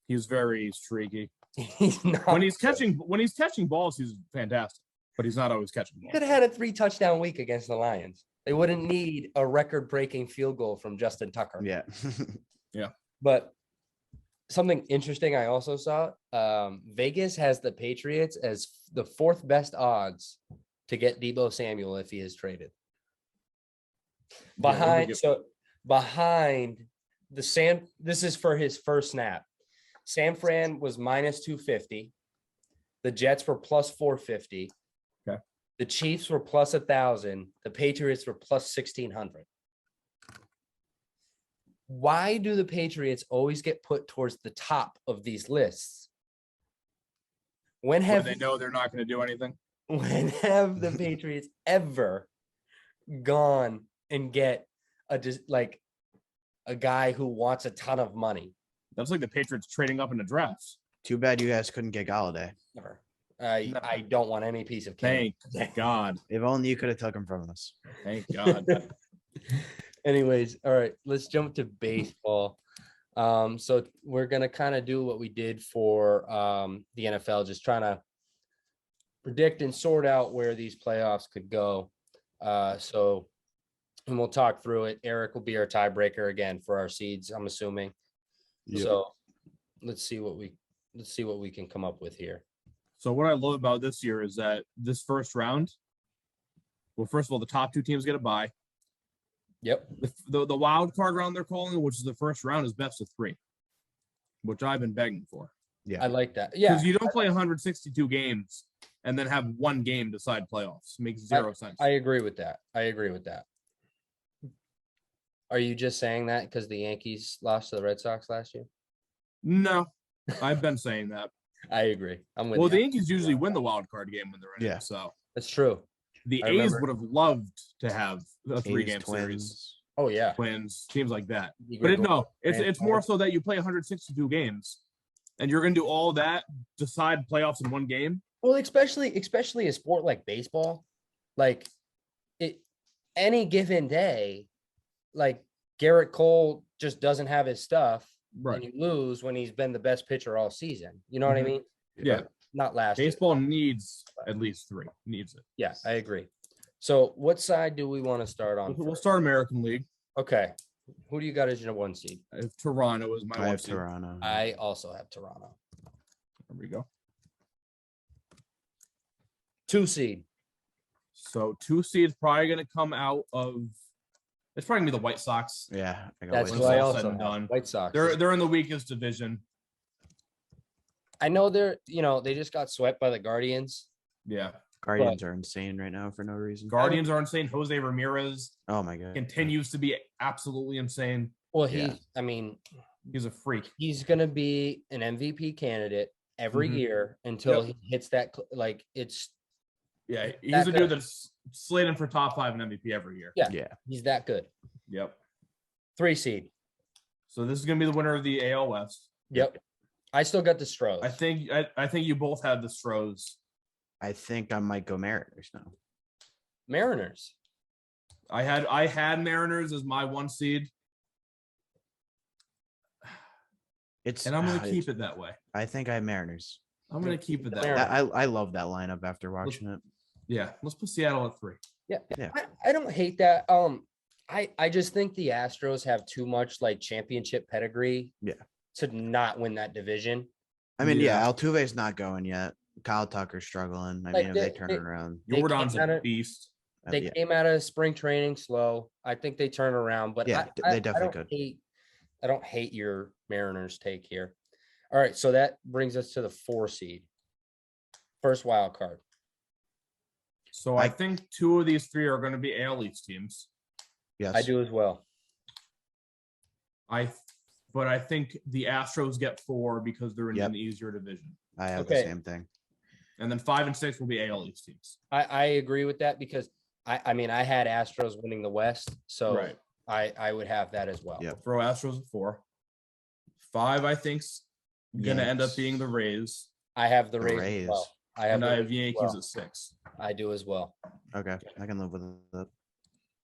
Speaker 2: He's very streaky.
Speaker 1: He's not.
Speaker 2: When he's catching balls, he's fantastic. But he's not always catching balls.
Speaker 1: He could have had a 3-touchdown week against the Lions. They wouldn't need a record-breaking field goal from Justin Tucker.
Speaker 3: Yeah.
Speaker 2: Yeah.
Speaker 1: But something interesting I also saw, Vegas has the Patriots as the 4th best odds to get Deebo Samuel if he is traded. Behind this is for his first snap. San Fran was minus 250. The Jets were plus 450.
Speaker 2: Okay.
Speaker 1: The Chiefs were plus 1,000. The Patriots were plus 1,600. Why do the Patriots always get put towards the top of these lists? When
Speaker 2: they know they're not going to do anything?
Speaker 1: When have the Patriots ever gone and get a guy who wants a ton of money?
Speaker 2: That's like the Patriots trading up in the drafts.
Speaker 3: Too bad you guys couldn't get Galladay.
Speaker 1: Never. I don't want any piece of cake.
Speaker 2: Thank God.
Speaker 3: If only you could have took him from us.
Speaker 2: Thank God.
Speaker 1: Anyways, all right, let's jump to baseball. So we're gonna kind of do what we did for the NFL, just trying to predict and sort out where these playoffs could go. And we'll talk through it. Eric will be our tiebreaker again for our seeds, I'm assuming.
Speaker 3: Yep.
Speaker 1: So let's see what we can come up with here.
Speaker 2: So what I love about this year is that this first round, well, first of all, the top 2 teams get a bye.
Speaker 1: Yep.
Speaker 2: The wild card round they're calling it, which is the first round, is best of 3, which I've been begging for.
Speaker 3: Yeah,
Speaker 1: I like that. Yeah.
Speaker 2: Because you don't play 162 games and then have one game decide playoffs. It makes zero sense.
Speaker 1: I agree with that. Are you just saying that because the Yankees lost to the Red Sox last year?
Speaker 2: No, I've been saying that.
Speaker 1: I agree. I'm with
Speaker 2: Well,
Speaker 1: you.
Speaker 2: the Yankees usually win the wild card game when they're in it. So
Speaker 1: That's true.
Speaker 2: the
Speaker 1: I
Speaker 2: A's
Speaker 1: remember.
Speaker 2: would have loved to have a
Speaker 3: A's,
Speaker 2: 3-game series.
Speaker 3: Twins.
Speaker 1: Oh yeah.
Speaker 2: Twins, teams like that.
Speaker 1: Eagles,
Speaker 2: But it's
Speaker 1: Rams,
Speaker 2: more so that you play 162 games and you're going to do all that, decide playoffs in one game.
Speaker 1: Well, especially a sport like baseball, like any given day, like Garrett Cole just doesn't have his stuff, and you lose when he's been the best pitcher all season. You know what I mean?
Speaker 2: Yeah.
Speaker 1: Not last year.
Speaker 2: Baseball needs at least 3. Needs it.
Speaker 1: Yeah, I agree. So what side do we want to start on?
Speaker 2: We'll start American League.
Speaker 1: Okay. Who do you got as your 1 seed?
Speaker 2: If Toronto is my
Speaker 3: I
Speaker 2: 1
Speaker 3: have
Speaker 2: seed.
Speaker 3: Toronto.
Speaker 1: I also have Toronto.
Speaker 2: There we go.
Speaker 1: 2 seed.
Speaker 2: So 2 seeds probably going to come out of. It's probably gonna be the White Sox.
Speaker 3: Yeah, I got
Speaker 1: That's
Speaker 3: White
Speaker 1: who I
Speaker 2: all
Speaker 3: Sox.
Speaker 2: said
Speaker 1: also
Speaker 2: and
Speaker 1: have.
Speaker 2: done.
Speaker 1: White Sox.
Speaker 2: They're in the weakest division.
Speaker 1: I know they just got swept by the Guardians.
Speaker 2: Yeah.
Speaker 3: Guardians are insane right now for no reason.
Speaker 2: Guardians are insane. Jose Ramirez
Speaker 3: Oh my god.
Speaker 2: continues to be absolutely insane.
Speaker 1: Well,
Speaker 3: Yeah.
Speaker 2: He's a freak.
Speaker 1: he's going to be an MVP candidate every year until he hits that, it's,
Speaker 2: Yeah, he's
Speaker 1: That
Speaker 2: a
Speaker 1: good.
Speaker 2: dude that's slated for top 5 in MVP every year.
Speaker 1: Yeah.
Speaker 3: Yeah.
Speaker 1: he's that good.
Speaker 2: Yep.
Speaker 1: 3 seed.
Speaker 2: So this is gonna be the winner of the AL West.
Speaker 1: Yep. I still got the Stros.
Speaker 2: I think you both had the Stros.
Speaker 3: I think I might go Mariners now.
Speaker 1: Mariners.
Speaker 2: I had Mariners as my 1 seed,
Speaker 3: It's
Speaker 2: and I'm gonna keep it that way.
Speaker 3: I think I have Mariners.
Speaker 2: I'm gonna keep it that way.
Speaker 1: Mariners.
Speaker 3: I love that lineup after watching it.
Speaker 2: Yeah, let's put Seattle at 3.
Speaker 1: Yeah.
Speaker 3: Yeah.
Speaker 1: I don't hate that. I just think the Astros have too much championship pedigree.
Speaker 3: Yeah.
Speaker 1: To not win that division.
Speaker 3: I mean,
Speaker 2: Yeah.
Speaker 3: Altuve's not going yet. Kyle Tucker's struggling. I
Speaker 1: Like,
Speaker 3: mean, if they turn it around.
Speaker 1: They
Speaker 2: Jordan's
Speaker 1: came out
Speaker 2: a
Speaker 1: of-
Speaker 2: beast.
Speaker 1: They
Speaker 3: Yeah.
Speaker 1: came out of spring training slow. I think they turn around, but
Speaker 3: Yeah, they definitely could.
Speaker 1: I don't hate your Mariners take here. All right, so that brings us to the 4 seed. First wild card.
Speaker 2: So I think 2 of these 3 are going to be AL East teams.
Speaker 3: Yes.
Speaker 1: I do as well.
Speaker 2: But I think the Astros get 4 because they're in
Speaker 3: Yep.
Speaker 2: an easier division.
Speaker 3: I have
Speaker 1: Okay.
Speaker 3: the same thing.
Speaker 2: And then 5 and 6 will be AL East teams.
Speaker 1: I agree with that because I mean I had Astros winning the West, so
Speaker 2: Right.
Speaker 1: I would have that as well.
Speaker 3: Yep.
Speaker 2: Throw Astros at 4. 5, I think's gonna end up
Speaker 3: Yanks.
Speaker 2: being the Rays.
Speaker 1: I have the
Speaker 3: The
Speaker 1: Rays.
Speaker 3: Rays.
Speaker 1: As well. I have
Speaker 2: And
Speaker 1: the
Speaker 2: I have
Speaker 1: Rays as
Speaker 2: Yankees
Speaker 1: well.
Speaker 2: at 6.
Speaker 1: I do as well.
Speaker 3: Okay, I can live with that.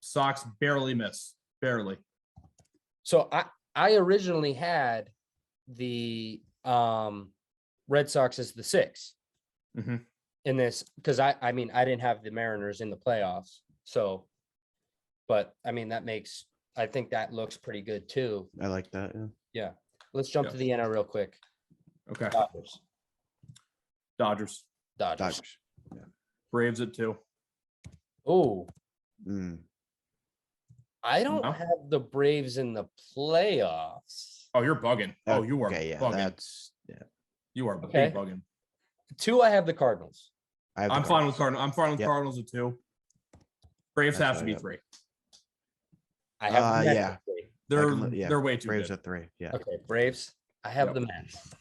Speaker 2: Sox barely miss. Barely.
Speaker 1: So I originally had the Red Sox as the 6
Speaker 2: Mhm.
Speaker 1: in this because I mean I didn't have the Mariners in the playoffs. So, but I mean I think that looks pretty good too.
Speaker 3: I like that. Yeah.
Speaker 1: Yeah. Let's jump
Speaker 2: Yeah.
Speaker 1: to the NL real quick.
Speaker 2: Okay.
Speaker 1: Dodgers.
Speaker 2: Dodgers.
Speaker 1: Dodgers.
Speaker 3: Dodgers.
Speaker 2: Braves at 2.
Speaker 1: Oh,
Speaker 3: Mm.
Speaker 1: I don't
Speaker 2: No?
Speaker 1: have the Braves in the playoffs.
Speaker 2: Oh, you're bugging. Oh, you are
Speaker 3: Okay, yeah,
Speaker 2: bugging.
Speaker 3: yeah.
Speaker 2: You are
Speaker 1: Okay.
Speaker 2: big bugging.
Speaker 1: 2, I have the Cardinals.
Speaker 3: I have the
Speaker 2: I'm fine with
Speaker 3: Cardinals.
Speaker 2: Cardinals. I'm fine with
Speaker 3: Yep.
Speaker 2: Cardinals at 2. Braves
Speaker 3: That's
Speaker 2: have to
Speaker 3: what I
Speaker 2: be
Speaker 3: have.
Speaker 2: 3.
Speaker 1: I have the Mets
Speaker 3: yeah.
Speaker 1: at 3.
Speaker 2: They're they're way too
Speaker 3: Braves
Speaker 2: good.
Speaker 3: at 3. Yeah.
Speaker 1: Okay, Braves. I have
Speaker 2: Yep.
Speaker 1: the Mets.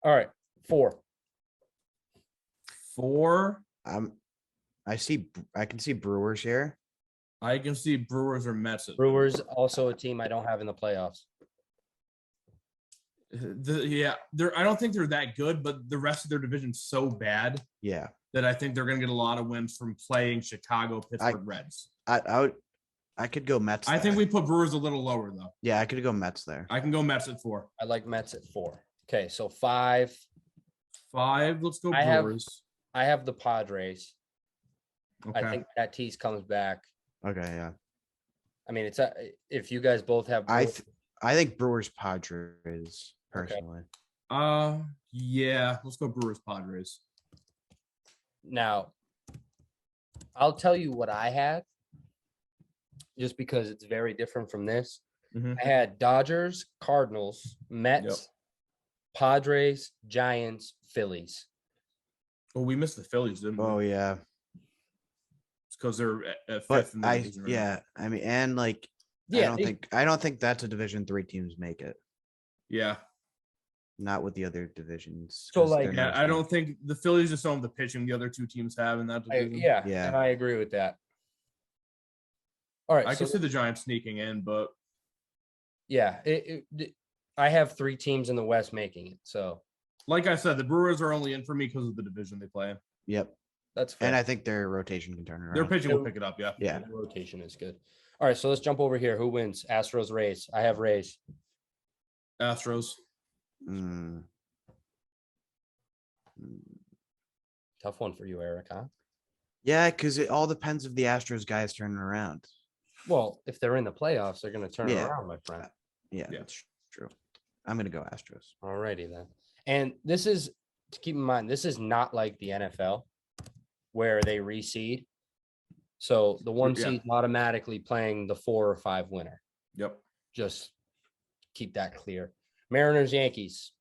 Speaker 1: All right, 4.
Speaker 2: 4.
Speaker 3: I can see Brewers here.
Speaker 2: I can see Brewers or Mets. At
Speaker 1: Brewers also a team I don't have in the playoffs.
Speaker 2: I don't think they're that good, but the rest of their division's so bad
Speaker 3: Yeah.
Speaker 2: that I think they're going to get a lot of wins from playing Chicago, Pittsburgh Reds.
Speaker 3: I could go Mets.
Speaker 2: I think
Speaker 3: there.
Speaker 2: we put Brewers a little lower though.
Speaker 3: Yeah, I could go Mets there.
Speaker 2: I can go Mets at 4.
Speaker 1: I like Mets at 4. Okay, so 5.
Speaker 2: 5. Let's go
Speaker 1: I have-
Speaker 2: Brewers.
Speaker 1: I have the Padres.
Speaker 2: Okay.
Speaker 1: I think Tatis comes back.
Speaker 3: Okay, yeah.
Speaker 1: I mean, it's if you guys both have.
Speaker 3: I think Brewers Padres personally.
Speaker 2: Yeah. Let's go Brewers Padres.
Speaker 1: Now, I'll tell you what I had, just because it's very different from this.
Speaker 2: Mhm.
Speaker 1: I had Dodgers, Cardinals, Mets,
Speaker 2: Yep.
Speaker 1: Padres, Giants, Phillies.
Speaker 2: Oh, we missed the Phillies, didn't we?
Speaker 3: Oh yeah.
Speaker 2: It's because they're at 5th
Speaker 3: But
Speaker 2: in the division right now.
Speaker 3: yeah, I mean, and like
Speaker 1: Yeah,
Speaker 3: I don't think that's a Division 3 teams make it.
Speaker 2: Yeah.
Speaker 3: Not with the other divisions.
Speaker 1: So,
Speaker 3: 'cause
Speaker 1: like-
Speaker 3: they're
Speaker 2: Yeah,
Speaker 3: not as
Speaker 2: I
Speaker 3: good.
Speaker 2: don't think the Phillies just don't have the pitching the other 2 teams have in that division.
Speaker 1: yeah,
Speaker 3: Yeah.
Speaker 1: and I agree with that. All right,
Speaker 2: I
Speaker 1: so
Speaker 2: can see the Giants sneaking in, but
Speaker 1: yeah, I have 3 teams in the West making it, so
Speaker 2: like I said, the Brewers are only in for me because of the division they play in.
Speaker 3: Yep.
Speaker 1: that's fair.
Speaker 3: And I think their rotation can turn around.
Speaker 2: Their pitching will pick it up, yeah.
Speaker 3: Yeah.
Speaker 1: The rotation is good. All right, so let's jump over here. Who wins? Astros, Rays. I have Rays.
Speaker 2: Astros.
Speaker 3: Mm.
Speaker 1: Tough one for you, Eric, huh?
Speaker 3: Yeah, because it all depends if the Astros guys turning around.
Speaker 1: Well, if they're in the playoffs, they're going to turn
Speaker 3: Yeah.
Speaker 1: around, my friend.
Speaker 3: Yeah,
Speaker 2: Yeah.
Speaker 3: that's true. I'm gonna go Astros.
Speaker 1: All righty then. And this is, to keep in mind, this is not like the NFL where they reseed. So the 1
Speaker 2: Yeah.
Speaker 1: seed automatically playing the 4 or 5 winner.
Speaker 2: Yep.
Speaker 1: Just keep that clear. Mariners, Yankees.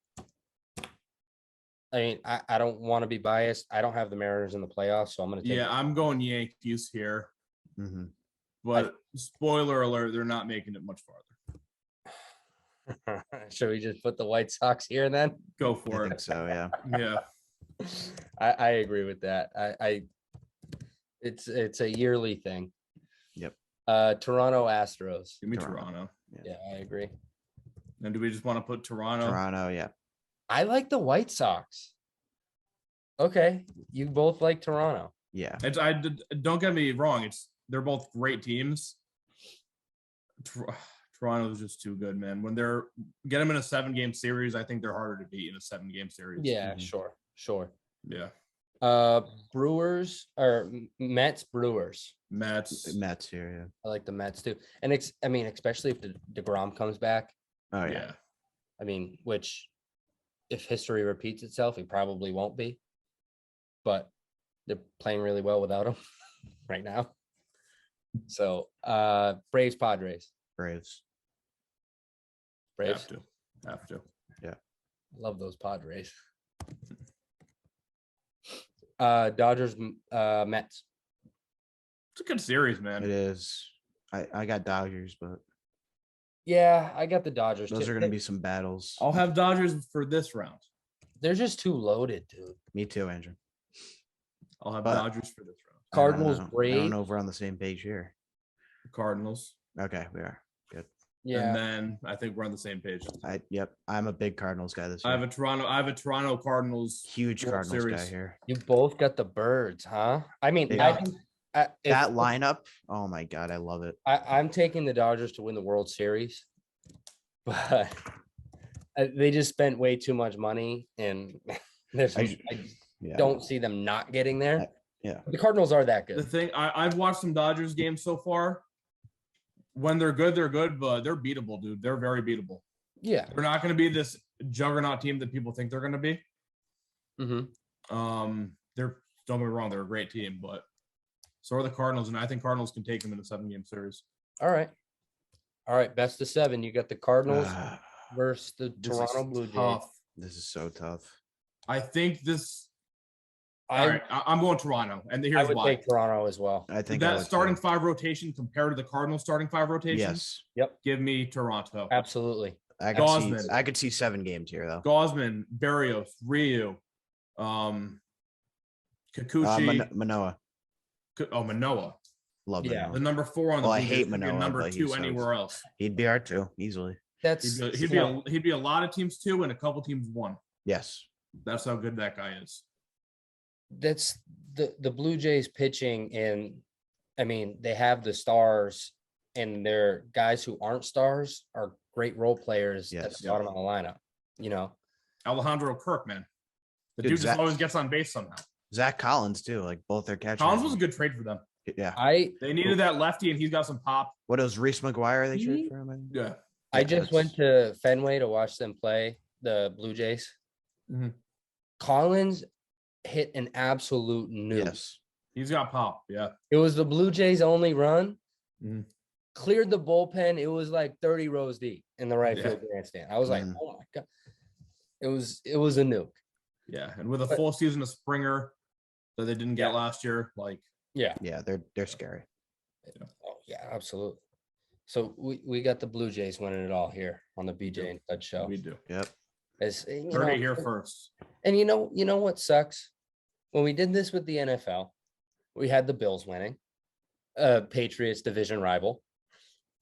Speaker 1: I mean, I don't want to be biased. I don't have the Mariners in the playoffs, so I'm going to take
Speaker 2: Yeah, I'm going Yankees here.
Speaker 3: Mhm.
Speaker 2: But spoiler alert, they're not making it much farther.
Speaker 1: Should we just put the White Sox here then?
Speaker 2: Go
Speaker 3: I
Speaker 2: for
Speaker 3: think
Speaker 2: it.
Speaker 3: so. Yeah.
Speaker 2: Yeah.
Speaker 1: I agree with that. It's a yearly thing.
Speaker 3: Yep.
Speaker 1: Toronto Astros.
Speaker 2: Give me
Speaker 3: Toronto.
Speaker 2: Toronto.
Speaker 1: Yeah, I agree.
Speaker 2: And do we just want to put Toronto?
Speaker 3: Toronto. Yeah.
Speaker 1: I like the White Sox. Okay, you both like Toronto.
Speaker 3: Yeah.
Speaker 2: Don't get me wrong. They're both great teams. Toronto's just too good, man. When get them in a 7-game series, I think they're harder to beat in a 7-game series.
Speaker 1: Yeah,
Speaker 3: Mhm.
Speaker 1: sure.
Speaker 2: Yeah.
Speaker 1: Brewers or Mets, Brewers.
Speaker 2: Mets.
Speaker 3: Mets here.
Speaker 1: I like the Mets too, and I mean, especially if DeGrom comes back.
Speaker 3: Yeah. Oh yeah.
Speaker 2: Yeah.
Speaker 1: I mean, which, if history repeats itself, he probably won't be. But they're playing really well without him right now. So, Braves, Padres.
Speaker 3: Braves.
Speaker 1: Braves.
Speaker 2: Have to.
Speaker 1: Love those Padres. Dodgers, Mets.
Speaker 2: It's a good series, man.
Speaker 3: It is. I got Dodgers, but
Speaker 1: Yeah, I got the Dodgers.
Speaker 3: those
Speaker 1: too.
Speaker 3: are gonna be some battles.
Speaker 2: I'll have Dodgers for this round.
Speaker 1: They're just too loaded, dude.
Speaker 3: Me too, Andrew.
Speaker 2: I'll have
Speaker 3: But-
Speaker 2: Dodgers for this round.
Speaker 1: Cardinals,
Speaker 3: I don't
Speaker 1: Braves.
Speaker 3: know if we're on the same page here.
Speaker 2: Cardinals.
Speaker 3: Okay, we are. Good.
Speaker 1: Yeah,
Speaker 2: And then I think we're on the same page.
Speaker 3: Yep. I'm a big Cardinals guy this
Speaker 2: I
Speaker 3: year.
Speaker 2: have a Toronto Cardinals.
Speaker 3: Huge
Speaker 2: World
Speaker 3: Cardinals guy
Speaker 2: Series.
Speaker 3: here.
Speaker 1: you both got the Birds, huh? I mean,
Speaker 3: Yeah.
Speaker 1: if-
Speaker 3: That lineup, oh my god, I love it.
Speaker 1: I'm taking the Dodgers to win the World Series, but they just spent way too much money, and I
Speaker 3: Yeah.
Speaker 1: don't see them not getting there.
Speaker 3: Yeah.
Speaker 1: The Cardinals are that
Speaker 2: The
Speaker 1: good.
Speaker 2: thing I've watched some Dodgers games so far. When they're good, but they're beatable, dude. They're very beatable.
Speaker 1: Yeah.
Speaker 2: They're not going to be this juggernaut team that people think they're going to be.
Speaker 1: Mm-hmm.
Speaker 2: They're don't get me wrong, they're a great team, but so are the Cardinals, and I think Cardinals can take them in a 7-game series.
Speaker 1: All right. Best of 7. You got the Cardinals
Speaker 3: Ah,
Speaker 1: versus the
Speaker 2: This is
Speaker 1: Toronto Blue Jays.
Speaker 2: tough.
Speaker 3: this is so tough.
Speaker 2: I think this.
Speaker 1: I,
Speaker 2: All right, I'm going Toronto, and
Speaker 1: I
Speaker 2: here's
Speaker 1: would
Speaker 2: why.
Speaker 1: take Toronto as well.
Speaker 3: I think I
Speaker 2: That
Speaker 3: would
Speaker 2: starting
Speaker 3: too.
Speaker 2: 5 rotation compared to the Cardinals starting 5 rotation.
Speaker 3: Yes.
Speaker 2: Give me Toronto.
Speaker 1: Absolutely.
Speaker 3: I
Speaker 2: Gosman.
Speaker 3: could see 7 games here though.
Speaker 2: Gosman, Barrios, Ryu, Kikuchi,
Speaker 3: Manoa.
Speaker 2: Manoa.
Speaker 3: Love
Speaker 1: Yeah.
Speaker 3: Manoa.
Speaker 2: The number 4 on the
Speaker 3: Well, I
Speaker 2: Blue Jays
Speaker 3: hate
Speaker 2: could be a
Speaker 3: Manoa,
Speaker 2: number
Speaker 3: but he
Speaker 2: 2
Speaker 3: sucks.
Speaker 2: anywhere else.
Speaker 3: He'd be our 2 easily.
Speaker 1: That's
Speaker 2: He'd be a lot of teams 2 and a couple teams 1.
Speaker 3: Yes.
Speaker 2: That's how good that guy is.
Speaker 1: that's the Blue Jays pitching, and I mean they have the stars, and their guys who aren't stars are great role players at
Speaker 3: Yes.
Speaker 1: the bottom of the lineup. You know,
Speaker 2: Alejandro Kirk, man. The
Speaker 3: Dude,
Speaker 2: dude just always gets on base somehow.
Speaker 3: Zach Collins too, like both their catchers.
Speaker 2: Collins was a good trade for them.
Speaker 3: Yeah.
Speaker 2: They needed that lefty, and he's got some pop.
Speaker 3: What was Reese McGuire they traded for him?
Speaker 2: Yeah.
Speaker 1: I just went to Fenway to watch them play the Blue Jays.
Speaker 2: Mhm.
Speaker 1: Collins hit an absolute nuke.
Speaker 3: Yes.
Speaker 2: He's got pop. Yeah.
Speaker 1: It was the Blue Jays' only run.
Speaker 2: Mhm.
Speaker 1: Cleared the bullpen. It was like 30 rows deep in the right
Speaker 2: Yeah.
Speaker 1: field grandstand. I was like,
Speaker 3: Mhm.
Speaker 1: oh my God. It was a nuke.
Speaker 2: Yeah. And with a full season of Springer that they didn't get
Speaker 1: Yeah.
Speaker 2: last year, like,
Speaker 1: Yeah.
Speaker 3: Yeah, they're scary.
Speaker 1: Oh, yeah, absolutely. So we got the Blue Jays winning it all here on the BJ and Tuds show.
Speaker 2: we do.
Speaker 3: Yep.
Speaker 1: As you
Speaker 2: Heard
Speaker 1: know,
Speaker 2: it here first.
Speaker 1: and you know what sucks? When we did this with the NFL, we had the Bills winning, Patriots division rival.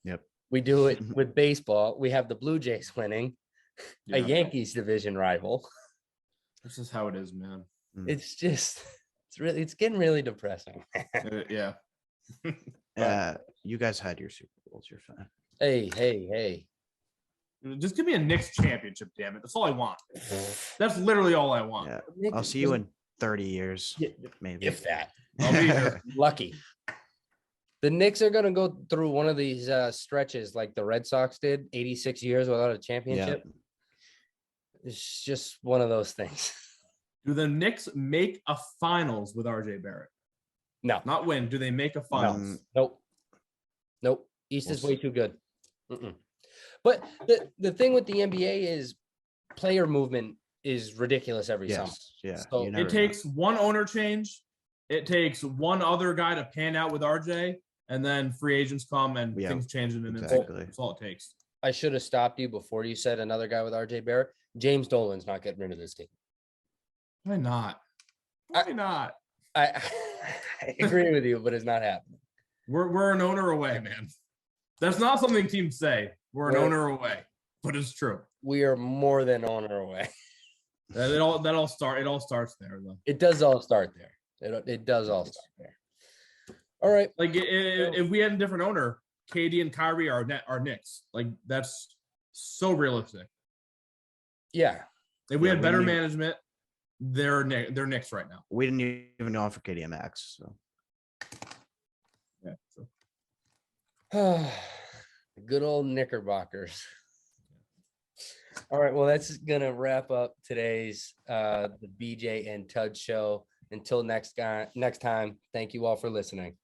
Speaker 3: Yep.
Speaker 1: We do it with baseball. We have the Blue Jays winning, a
Speaker 2: Yeah.
Speaker 1: Yankees division rival.
Speaker 2: This is how it is, man.
Speaker 1: It's just, it's getting really depressing.
Speaker 2: Yeah.
Speaker 3: You guys had your Super Bowls. You're fine.
Speaker 1: Hey.
Speaker 2: Just give me a Knicks championship, damn it. That's all I want. That's literally all I want.
Speaker 3: Yeah. I'll see you in 30 years, maybe.
Speaker 1: If that.
Speaker 2: I'll be here.
Speaker 1: Lucky. The Knicks are going to go through one of these stretches like the Red Sox did, 86 years without a championship. It's just one of those things.
Speaker 2: Do the Knicks make a finals with RJ Barrett?
Speaker 1: No.
Speaker 2: Not win. Do they make a finals?
Speaker 1: Nope. East is way too good. But the thing with the NBA is player movement is ridiculous every summer.
Speaker 3: Yeah.
Speaker 1: So
Speaker 3: You never
Speaker 2: It takes one owner change. It takes one other guy to pan out with RJ, and then free agents come and things change in an instant.
Speaker 3: exactly.
Speaker 2: That's all it takes.
Speaker 1: I should have stopped you before you said another guy with RJ Barrett. James Dolan's not getting rid of this team.
Speaker 2: Why not? Why not?
Speaker 1: I agree with you, but it's not happening.
Speaker 2: We're an owner away, man. That's not something teams say. We're an owner away, but it's true.
Speaker 1: We are more than owner away.
Speaker 2: It all starts there, though.
Speaker 1: It does all start there. It does all start there. All right.
Speaker 2: Like if we had a different owner, KD and Kyrie are Knicks. Like that's so realistic.
Speaker 1: Yeah.
Speaker 2: If we had better management, they're Knicks right now.
Speaker 3: We didn't even go on for KD and Max. So.
Speaker 2: Yeah.
Speaker 1: Good old Knickerbockers. All right. Well, that's gonna wrap up today's the BJ and Tuds show. Until next time, thank you all for listening.